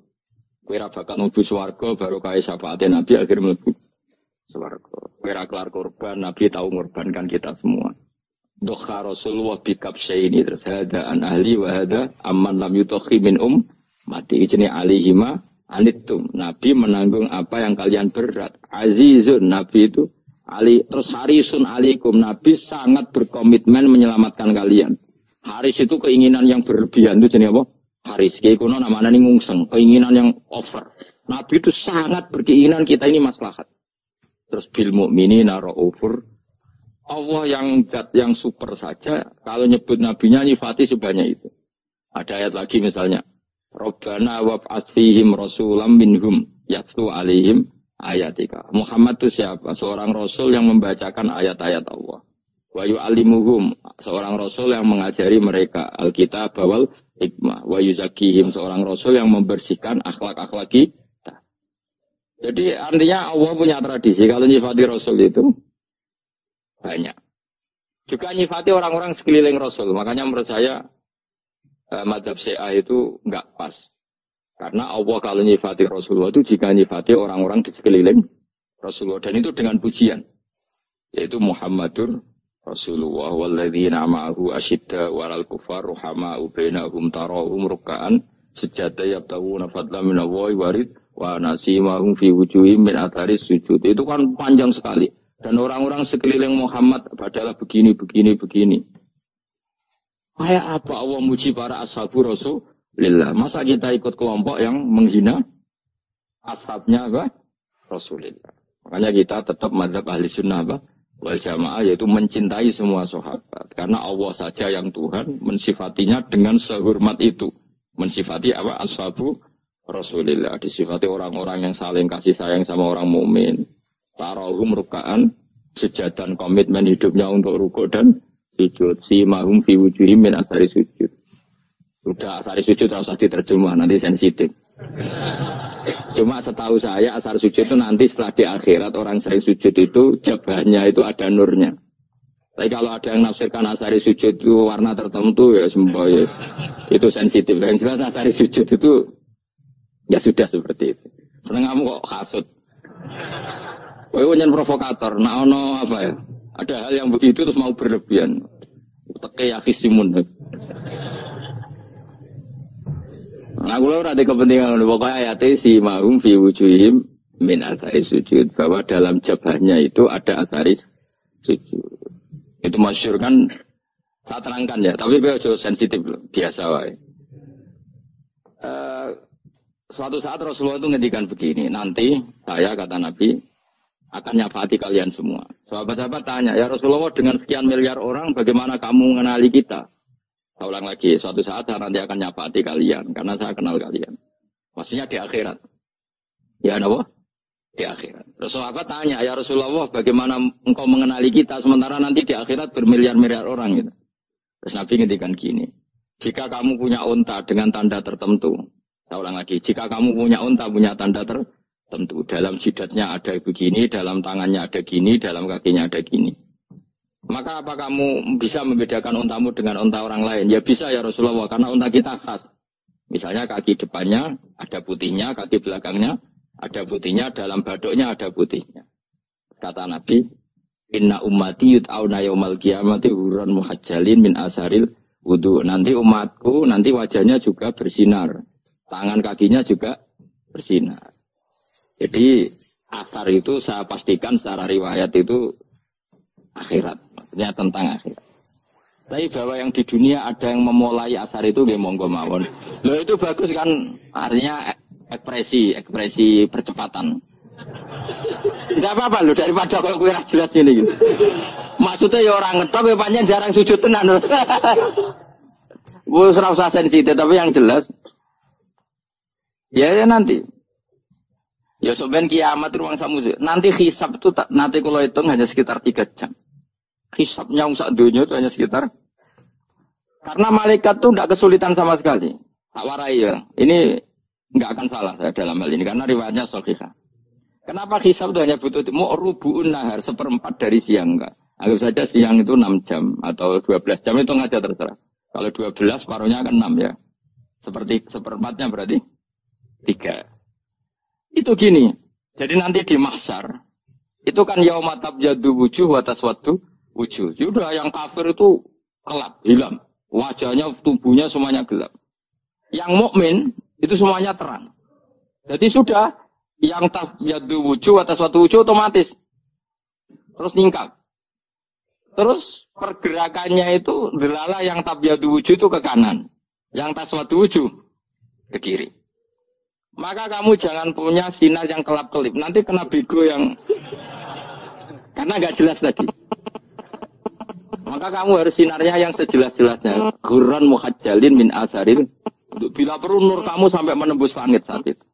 Speaker 1: Kira bakal mlebu swarga baru kaya syafaatnya Nabi akhir mlebu swarga. Kira kelar korban Nabi tahu mengorbankan kita semua. Dokha Rasulullah bikab ini terus ada an ahli wa hada amman lam yutokhi min mati ijni alihima anitum. Nabi menanggung apa yang kalian berat. Azizun, Nabi itu ali terus harisun alikum. Nabi sangat berkomitmen menyelamatkan kalian. Haris itu keinginan yang berlebihan itu jenis apa? Haris, kayak kuno namanya nih ngungseng, keinginan yang over. Nabi itu sangat berkeinginan kita ini maslahat. Terus bil mu'minina ra'ufur. Allah yang super saja, kalau nyebut nabinya nyifati sebanyak itu. Ada ayat lagi misalnya, Rabbana wab'ats fihim rasulam minhum yatlu alaihim ayatika. Muhammad itu siapa? Seorang rasul yang membacakan ayat-ayat Allah. Wa yu'allimuhum, seorang rasul yang mengajari mereka Alkitab wal hikmah. Wa yuzakihim, seorang rasul yang membersihkan akhlak-akhlak kita. Jadi artinya Allah punya tradisi kalau nyifati Rasul itu banyak. Juga nyifati orang-orang sekeliling Rasul. Makanya menurut saya madzhab Syiah itu enggak pas. Karena Allah kalau nyifati Rasulullah itu jika nyifati orang-orang di sekeliling Rasulullah. Dan itu dengan pujian. Yaitu Muhammadur Rasulullah walladzina ma'ahu asyidda walal kufar ruhama'u bainahum tarahum ruk'an sujada yabtaguna fadlan minallahi warid wa nasimahum fi wujuhim min atharis sujud. Itu kan panjang sekali. Dan orang-orang sekeliling Muhammad adalah begini. Kayak apa Allah muji para ashabu Rasulullah? Masa kita ikut kelompok yang menghina ashabnya apa? Rasulullah. Makanya kita tetap madzhab ahli sunnah apa? Wal jamaah, yaitu mencintai semua sahabat. Karena Allah saja yang Tuhan mensifatinya dengan sehormat itu. Mensifati apa? Ashabu Rasulullah. Disifati orang-orang yang saling kasih sayang sama orang mukmin. Tarahum ruka'an, sujadan komitmen hidupnya untuk rukuk dan sujud. Simahum fi wujuhim min asari sujud. Sudah asari sujud harus diterjemah, nanti sensitif. Cuma setahu saya asar sujud itu nanti setelah di akhirat orang sering sujud itu jabahnya itu ada nurnya. Tapi kalau ada yang nafsirkan asari sujud itu warna tertentu ya semua ya. Itu sensitif. Yang jelas asari sujud itu ya sudah seperti itu. Seneng kamu kok hasut. Kowe nyen provokator, nah ono apa ya? Ada hal yang begitu terus mau berlebihan. Teke yakisimun. Nah, kalau ada kepentingan pokoknya ayat si mahum fi wujuhim min asari sujud, bahwa dalam jabahnya itu ada asari sujud. Itu masyhur kan, saya terangkan ya, tapi jauh sensitif loh, biasa wae. Suatu saat Rasulullah itu ngendikan begini, nanti saya kata Nabi akan nyafati kalian semua. Sahabat-sahabat tanya, ya Rasulullah dengan sekian miliar orang bagaimana kamu mengenali kita? Saya ulang lagi, suatu saat saya nanti akan nyafati kalian, karena saya kenal kalian. Maksudnya di akhirat. Ya apa? Di akhirat. Sahabat tanya, ya Rasulullah bagaimana engkau mengenali kita sementara nanti di akhirat bermiliar-miliar orang gitu. Terus Nabi ngendikan gini, jika kamu punya unta dengan tanda tertentu, saya ulang lagi, jika kamu punya unta punya tanda tertentu, dalam jidatnya ada begini, dalam tangannya ada gini, dalam kakinya ada gini. Maka apa kamu bisa membedakan untamu dengan unta orang lain? Ya bisa ya Rasulullah, karena unta kita khas. Misalnya kaki depannya ada putihnya, kaki belakangnya ada putihnya, dalam baduknya ada putihnya. Kata Nabi, inna ummati yud'auna yaumal qiyamati hurran muhajjalin min asaril wudu. Nanti umatku, nanti wajahnya juga bersinar. Tangan kakinya juga bersinar. Jadi asar itu saya pastikan secara riwayat itu akhirat, maksudnya tentang akhirat. Tapi bahwa yang di dunia ada yang memulai asar itu nggih monggo mawon. Loh itu bagus kan, artinya ekspresi percepatan. Enggak apa-apa loh, daripada kok kowe ora jelas ini gitu. Maksudnya ya orang ngetok ya panjang jarang sujud tenan. Wes ora usah sensitif, tapi yang jelas ya nanti. Ya sebenarnya kiamat ruang samu. Nanti hisab itu nanti kalau hitung hanya sekitar 3 jam. Hisabnya sak dunia itu hanya sekitar. Karena malaikat itu tidak kesulitan sama sekali. Tak warai ya. Ini enggak akan salah saya dalam hal ini karena riwayatnya sahihah. Kenapa hisab itu hanya butuh mau rubu'un nahar, seperempat dari siang enggak. Anggap saja siang itu 6 jam atau 12 jam itu aja terserah. Kalau 12 paruhnya kan 6 ya. Seperti seperempatnya berarti 3. Itu gini, jadi nanti di mahsyar, itu kan yauma tabyaddu wujuh wa taswaddu wujuh. Sudah yang kafir itu gelap, hilang. Wajahnya, tubuhnya semuanya gelap. Yang mukmin itu semuanya terang. Jadi sudah, yang tabyaddu wujuh wa taswaddu wujuh otomatis. Terus ningkat. Terus pergerakannya itu, delala yang tabyaddu wujuh itu ke kanan. Yang taswaddu wujuh ke kiri. Maka kamu jangan punya sinar yang kelap-kelip. Nanti kena bego yang karena nggak jelas tadi. Maka kamu harus sinarnya yang sejelas-jelasnya. Ghurran muhajjalin min asaril. Bila perlu nur kamu sampai menembus langit saat itu.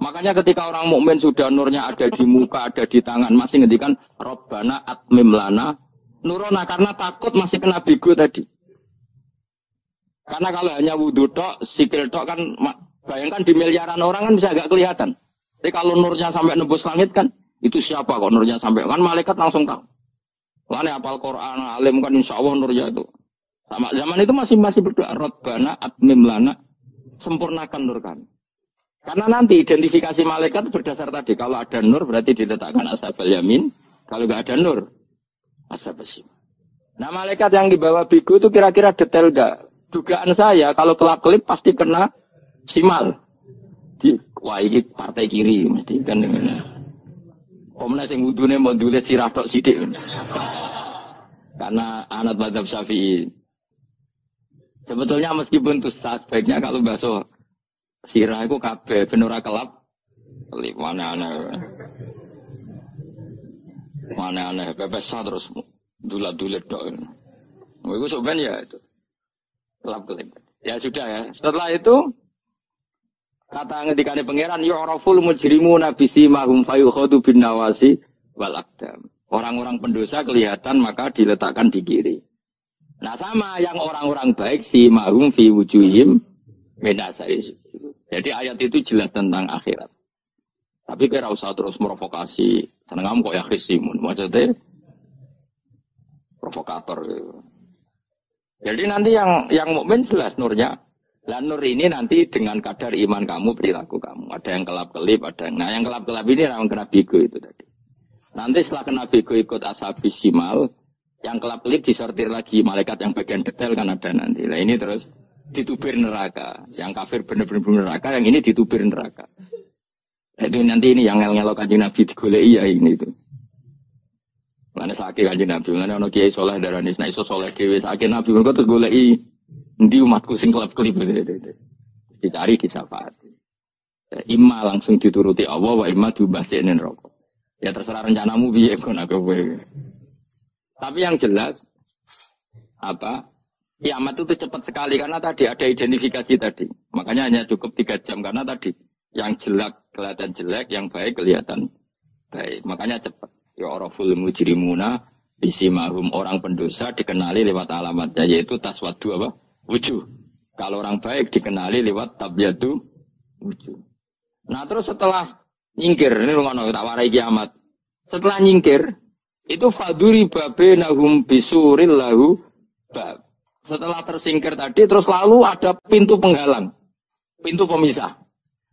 Speaker 1: Makanya ketika orang mukmin sudah nurnya ada di muka, ada di tangan, masih ngendikan Rabbana atmim lana nurona, karena takut masih kena bego tadi. Karena kalau hanya wudu tok, sikil tok kan bayangkan di miliaran orang kan bisa agak kelihatan. Tapi kalau nurnya sampai nembus langit kan, itu siapa kok nurnya sampai? Kan malaikat langsung tahu. Lane apal Quran, alim kan insya Allah nurnya itu. Sama zaman itu masih berdoa, Rabbana atmim lana, sempurnakan nur kami. Karena nanti identifikasi malaikat berdasar tadi. Kalau ada nur berarti diletakkan ashabal yamin. Kalau nggak ada nur, ashabal shimal. Nah malaikat yang dibawa biku itu kira-kira detail nggak? Dugaan saya kalau kelap-kelip pasti kena simal. Wah ini partai kiri mesti kan dengan. Komnas yang wudhunya mau dulet sirah tok sidik. Karena anak mazhab Syafi'i. Sebetulnya meskipun itu sebaiknya kalau basuh sirah itu kabeh benora kelap. Mana aneh pepesah terus dulat-dulat tok. Itu sebenarnya ya itu. Kelap-kelip. Ya sudah ya. Setelah itu kata ngendikane pangeran yu'raful mujrimuna bisimahum fayukhadu bin nawasi wal aqdam. Orang-orang pendosa kelihatan maka diletakkan di kiri. Nah sama yang orang-orang baik si mahum fi wujuhim minasari. Jadi ayat itu jelas tentang akhirat. Tapi kira usah terus merovokasi. Karena kamu kok ya krisimun. Maksudnya provokator gitu. Jadi nanti yang mukmin jelas nurnya. Lah nur ini nanti dengan kadar iman kamu, perilaku kamu. Ada yang kelap-kelip, ada yang... Nah yang kelap-kelip ini yang kena bigo itu tadi. Nanti setelah kena bigo ikut ashabi simal, yang kelap-kelip disortir lagi. Malaikat yang bagian detail kan ada nanti. Nah ini terus ditubir neraka. Yang kafir benar-benar neraka, yang ini ditubir neraka. Itu nanti ini yang ngel-ngelok kanjeng Nabi digoleki ya ini itu. Mana sakit kanjeng Nabi, mana ono kiai soleh darani nek iso soleh dhewe sakit Nabi mergo terus goleki endi umatku sing kelap-kelip dicari disafaati. Ya, imma langsung dituruti Allah wa imma diubasin neraka. Ya terserah rencanamu piye kon aku kowe. Tapi yang jelas apa? Kiamat itu cepat sekali karena tadi ada identifikasi tadi. Makanya hanya cukup 3 jam karena tadi yang jelek kelihatan jelek, yang baik kelihatan baik. Makanya cepat. Ya oraful mujrimuna bisimahum, orang pendosa dikenali lewat alamatnya yaitu taswadu apa? Wujuh. Kalau orang baik dikenali lewat tabyadu wujuh. Nah terus setelah nyingkir, ini ngono tak warai kiamat. Setelah nyingkir itu faduri babenahum bisuril lahu bab. Setelah tersingkir tadi terus lalu ada pintu penghalang, pintu pemisah.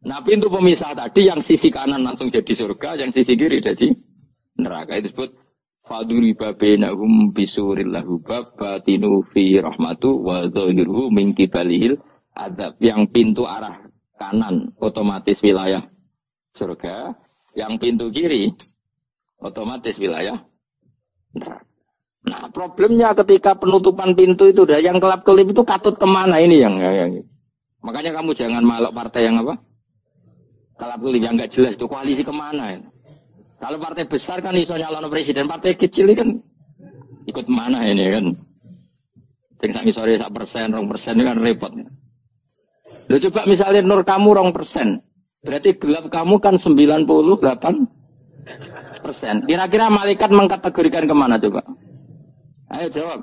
Speaker 1: Nah pintu pemisah tadi yang sisi kanan langsung jadi surga, yang sisi kiri jadi neraka. Itu disebut faduri babenahum bisuril lahu bab batinu fi rahmatu wa zahiruhu min kibalihil adab. Yang pintu arah kanan otomatis wilayah surga, yang pintu kiri otomatis wilayah neraka. Nah problemnya ketika penutupan pintu itu dah yang kelap-kelip itu katut kemana ini yang makanya kamu jangan malok partai yang apa kelap-kelip yang nggak jelas itu koalisi kemana ya? Kalau partai besar kan iso nyalon presiden, partai kecil ini kan ikut mana ini kan tinggal sore 1%, 2% ini kan repot. Lo coba misalnya nur kamu 2%, berarti gelap kamu kan 98%. Kira-kira malaikat mengkategorikan kemana coba? Ayo jawab.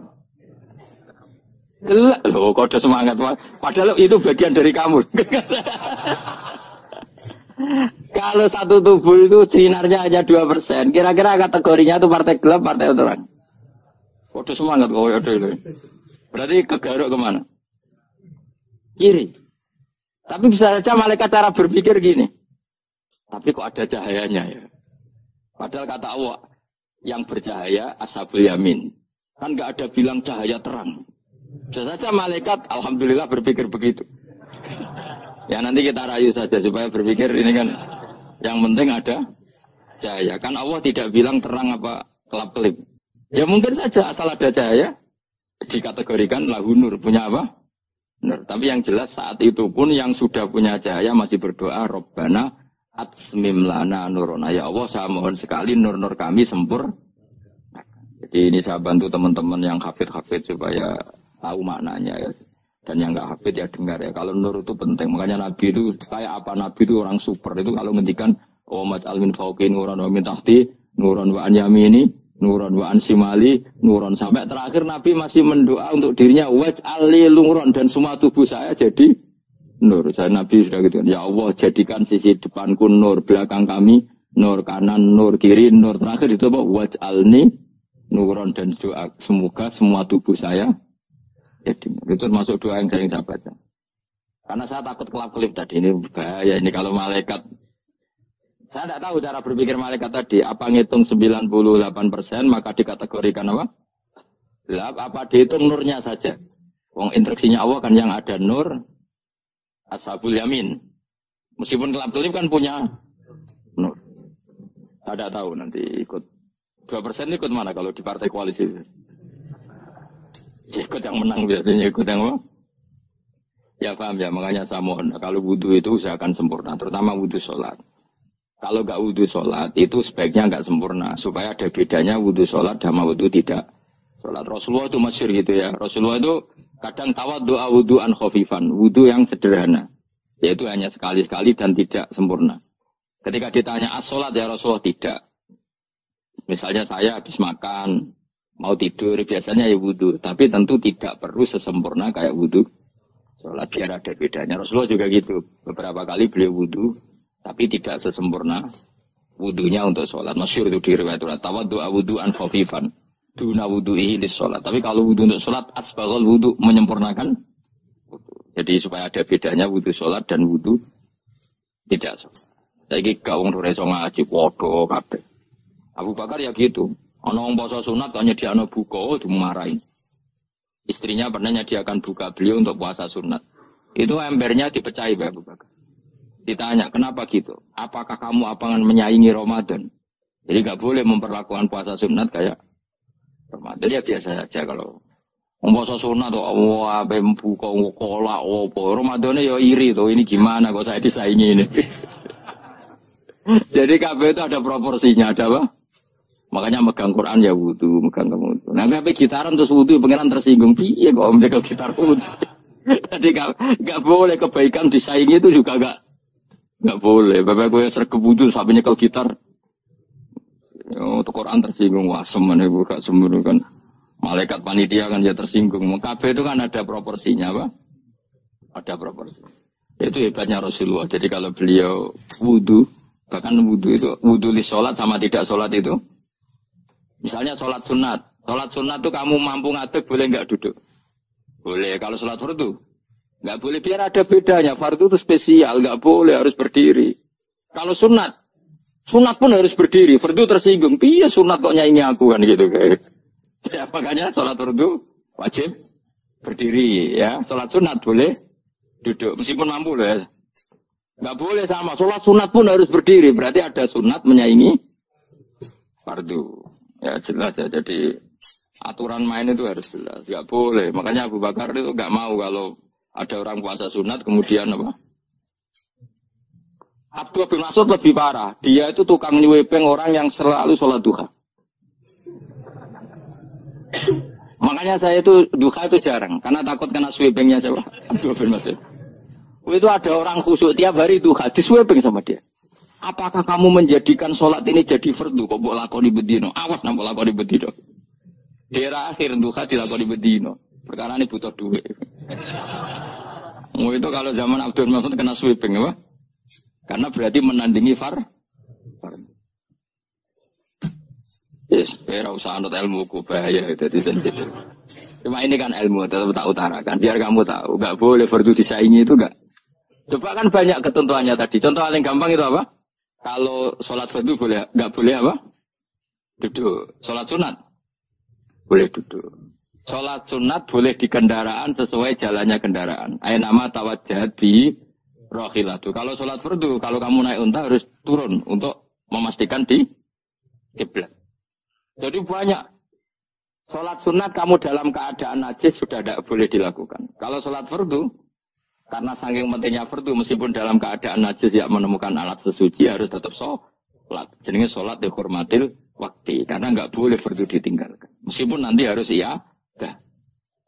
Speaker 1: Gelap. Loh, kode semangat. Padahal itu bagian dari kamu. Kalau satu tubuh itu sinarnya hanya 2%. Kira-kira kategorinya itu partai gelap, partai terang. Kode semangat kau ada itu. Berarti kegaruk kemana? Kiri. Tapi bisa saja malaikat cara berpikir gini. Tapi kok ada cahayanya ya? Padahal kata Allah yang bercahaya ashabul yamin. Kan nggak ada bilang cahaya terang. Bisa saja malaikat alhamdulillah berpikir begitu. Ya nanti kita rayu saja supaya berpikir ini kan yang penting ada cahaya. Kan Allah tidak bilang terang apa kelap-kelip. Ya mungkin saja asal ada cahaya dikategorikan lahu nur, punya apa? Nur. Tapi yang jelas saat itu pun yang sudah punya cahaya masih berdoa Rabbana atsmim lana nurona. Ya Allah saya mohon sekali nur-nur kami sempurna. Jadi ini saya bantu teman-teman yang hafid-hafid supaya tahu maknanya ya. Dan yang nggak hafid ya dengar ya. Kalau nur itu penting. Makanya Nabi itu kayak apa? Nabi itu orang super. Itu kalau ngendikan Umat almin fauqi nuran wa min tahti nuran wa an yamini nuran wa an simali nuran. Sampai terakhir Nabi masih mendoa untuk dirinya waj'al li nuran, dan semua tubuh saya jadi nur. Saya Nabi sudah gitu. Ya Allah, jadikan sisi depanku nur, belakang kami nur, kanan nur, kiri nur. Terakhir itu apa? Waj'alni nuron, dan doa. Semoga semua tubuh saya jadi nur. Itu termasuk doa yang sering saya baca. Karena saya takut kelap-kelip tadi. Ini bahaya. Ini kalau malaikat. Saya tidak tahu cara berpikir malaikat tadi. Apa ngitung 98%, maka dikategorikan apa? Apa dihitung nurnya saja? Wong instruksinya Allah kan yang ada nur, ashabul yamin. Meskipun kelap-kelip kan punya nur. Saya tidak tahu nanti ikut. 2% ikut mana kalau di partai koalisi? Ikut yang menang biasanya, ikut yang apa? Ya paham ya, makanya saya mohon. Kalau wudhu itu usahakan sempurna, terutama wudhu sholat. Kalau nggak wudhu sholat, itu sebaiknya nggak sempurna. Supaya ada bedanya wudhu sholat sama wudhu tidak sholat. Rasulullah itu masyhur gitu ya. Rasulullah itu kadang tawaddu'a wudhu'an khafifan. Wudhu yang sederhana. Yaitu hanya sekali-sekali dan tidak sempurna. Ketika ditanya as-sholat ya Rasulullah, tidak. Misalnya saya habis makan, mau tidur, biasanya ya wudhu. Tapi tentu tidak perlu sesempurna kayak wudhu sholat. Biar ada bedanya. Rasulullah juga gitu. Beberapa kali beliau wudhu. Tapi tidak sesempurna wudunya untuk sholat. Masyhur itu di riwayat tawaddu'a wudhu'an khafifan duna wudhu'ihi lis sholat. Tapi kalau wudhu untuk sholat asbaghal wudhu, menyempurnakan wudhu. Jadi supaya ada bedanya wudhu sholat dan wudhu tidak sholat. Saiki gak wong ora iso ngaji padha kabeh. Abu Bakar ya gitu. Ana wong poso sunat kok nyediakno buka dimarahi. Istrinya pernah nyediakan buka beliau untuk puasa sunat. Itu embernya dipecahi Pak Abu Bakar. Ditanya, kenapa gitu? Apakah kamu akan menyaingi Ramadan? Jadi nggak boleh memperlakukan puasa sunat kayak Ramadan. Ya biasa saja kalau puasa sunat tuh, wah, buka kolak, Ramadannya ya iri tuh. Ini gimana kok saya disaingi ini? Jadi kabeh itu ada proporsinya, ada apa? Makanya megang Quran ya wudu, megang wudu. Nah, kabeh gitaran terus wudu, pengiran tersinggung. Piye kok menjaga gitar wudu? Jadi nggak boleh kebaikan disaingi itu juga nggak boleh. Bapak gue sergap wudu sampai nyekel gitar. Untuk Quran tersinggung, wah semen ibu gak sembunyi kan. Malaikat panitia kan ya tersinggung. Kabeh itu kan ada proporsinya, apa? Ada proporsi. Itu hebatnya Rasulullah. Jadi kalau beliau wudu, bahkan wudu itu wudu li sholat sama tidak sholat itu. Misalnya sholat sunat. Sholat sunat itu kamu mampu ngadeg boleh nggak duduk? Boleh. Kalau sholat fardu nggak boleh, biar ada bedanya. Fardu itu spesial, nggak boleh, harus berdiri. Kalau sunat pun harus berdiri. Fardu tersinggung, iya sunat kok nyaingi aku kan gitu kayak. Ya, makanya sholat fardu wajib berdiri ya. Sholat sunat boleh duduk, meskipun mampu loh ya. Nggak boleh sama. Sholat sunat pun harus berdiri. Berarti ada sunat menyaingi fardu. Ya jelas ya. Jadi aturan main itu harus jelas. Nggak boleh. Makanya Abu Bakar itu nggak mau kalau ada orang puasa sunat, kemudian apa? Abdullah bin Mas'ud lebih parah. Dia itu tukang nyuwepeng orang yang selalu sholat duha. Makanya saya itu duha itu jarang. Karena takut kena sweepingnya siapa? Abdullah bin Mas'ud. Itu ada orang khusyuk tiap hari duha, diswepeng sama dia. Apakah kamu menjadikan sholat ini jadi fardu? Kok mbok lakoni bedino? Awas nang mbok lakoni bedino. Daerah akhir duha dilakoni bedino. Perkara ini butuh duit. Itu kalau zaman Abdul Mahmud kena sweeping apa? Karena berarti menandingi far. Yes, ora usah anut ilmu ku bahaya itu sensitif. Cuma ini kan ilmu tetap tak utarakan biar kamu tahu, enggak boleh fardu disaingi itu enggak. Coba kan banyak ketentuannya tadi. Contoh paling gampang itu apa? Kalau sholat fardu boleh enggak boleh apa? Duduk. Sholat sunat boleh duduk. Sholat sunat boleh di kendaraan sesuai jalannya kendaraan. Ayo nama tawajjah bi rohilatu. Kalau sholat fardu, kalau kamu naik unta harus turun untuk memastikan di kiblat. Jadi banyak. Sholat sunat kamu dalam keadaan najis sudah tidak boleh dilakukan. Kalau sholat fardu, karena saking pentingnya fardu, meskipun dalam keadaan najis ya menemukan alat sesuci harus tetap sholat. Jadinya sholat dihormatil waktu. Karena nggak boleh fardu ditinggalkan. Meskipun nanti harus iya.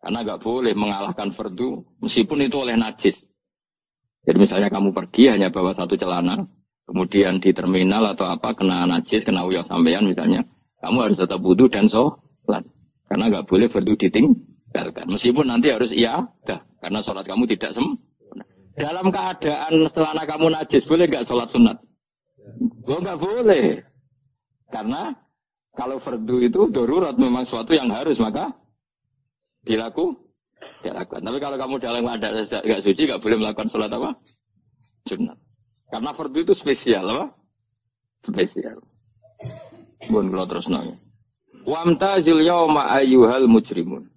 Speaker 1: Karena nggak boleh mengalahkan fardu meskipun itu oleh najis. Jadi misalnya kamu pergi hanya bawa satu celana, kemudian di terminal atau apa kena najis, kena uyah sampean misalnya, kamu harus tetap wudu dan sholat. Karena nggak boleh fardu ditinggalkan. Meskipun nanti harus iya, karena sholat kamu tidak sempurna. Dalam keadaan celana kamu najis, boleh nggak sholat sunat? Oh, nggak boleh. Karena kalau fardu itu darurat memang sesuatu yang harus, maka dilakukan. Tapi kalau kamu dalam keadaan nggak suci, nggak boleh melakukan sholat apa? Sunat. Karena fardu itu spesial, apa? Spesial. Bun kalau terus nanya. Wamtazil yawma ayyuhal mujrimun.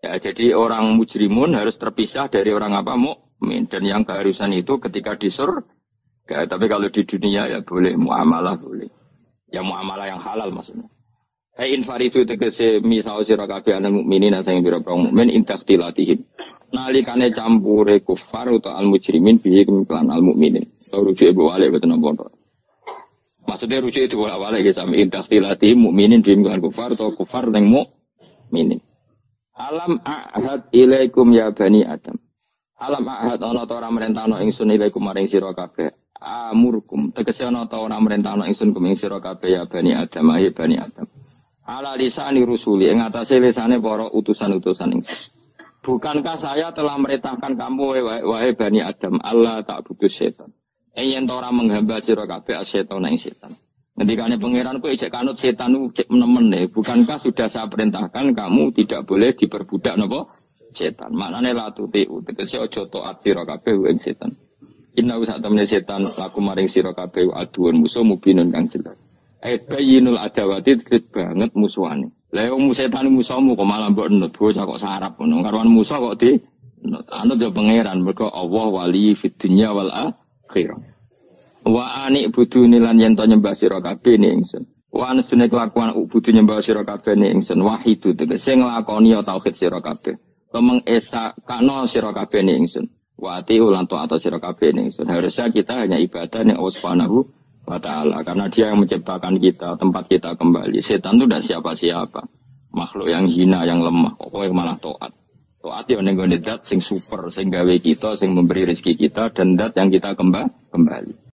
Speaker 1: Ya, jadi orang mujrimun harus terpisah dari orang apa? Mukmin. Dan yang keharusan itu ketika di surga. Tapi kalau di dunia ya boleh muamalah boleh. Ya muamalah yang halal maksudnya. Infaridu tegese misal sira kabeh ana mukminin sing pira-pira mukmin intaktilatihim. Nalikane campure kufar utawa al mujrimin bihi kelan al mukminin. Rujuk ibu wale boten napa. Maksudnya rujuk itu awalnya ya sama intaktilati mukminin bimbingan kufar atau kufar yang mukminin. Alam ahad ilaikum ya bani Adam. Alam ahad ana ta ora merentano ingsun ilaikum maring sira kabeh. Amurkum tegese ana ta ora merentano ingsun ing sira kabeh ya bani Adam ya bani Adam. Ala lisani rusuli ing atase lisane para utusan-utusan ingsun. Bukankah saya telah merintahkan kamu wahai bani Adam Allah tak butuh setan. Yen ora menghamba sira kabeh setan ing setan. Ngendikane pangeran kowe ijek kanut setan ku cek nemen ne. Bukankah sudah saya perintahkan kamu tidak boleh diperbudak napa setan. Maknane la tuti tegese aja taat sira kabeh ing setan. Inna sak temene setan laku maring sira kabeh aduun musuh mubinun kang jelas. Bayinul adawati banget musuhane. Lah wong setan musuhmu kok malah mbok nut bocah kok sarap ngono. Karuan musuh kok di anut yo pangeran mergo Allah wali fid dunya wal akhirah. Wa ani budune lan yen to nyembah sira kabeh ne ingsun. Wa anasune kelakuan budu nyembah sira kabeh ne ingsun wahidu tegese nglakoni tauhid sira kabeh. Lemeng esa kano sira kabeh ne ingsun. Wa ati ulan to atau sira kabeh ne ingsun. Harusnya kita hanya ibadah ning Allah Subhanahu wa taala karena Dia yang menciptakan kita, tempat kita kembali. Setan itu tidak siapa-siapa. Makhluk yang hina, yang lemah, kok malah taat. Taat yang ning gone dat sing super, sing gawe kita, sing memberi rezeki kita dan dat yang kita kembali.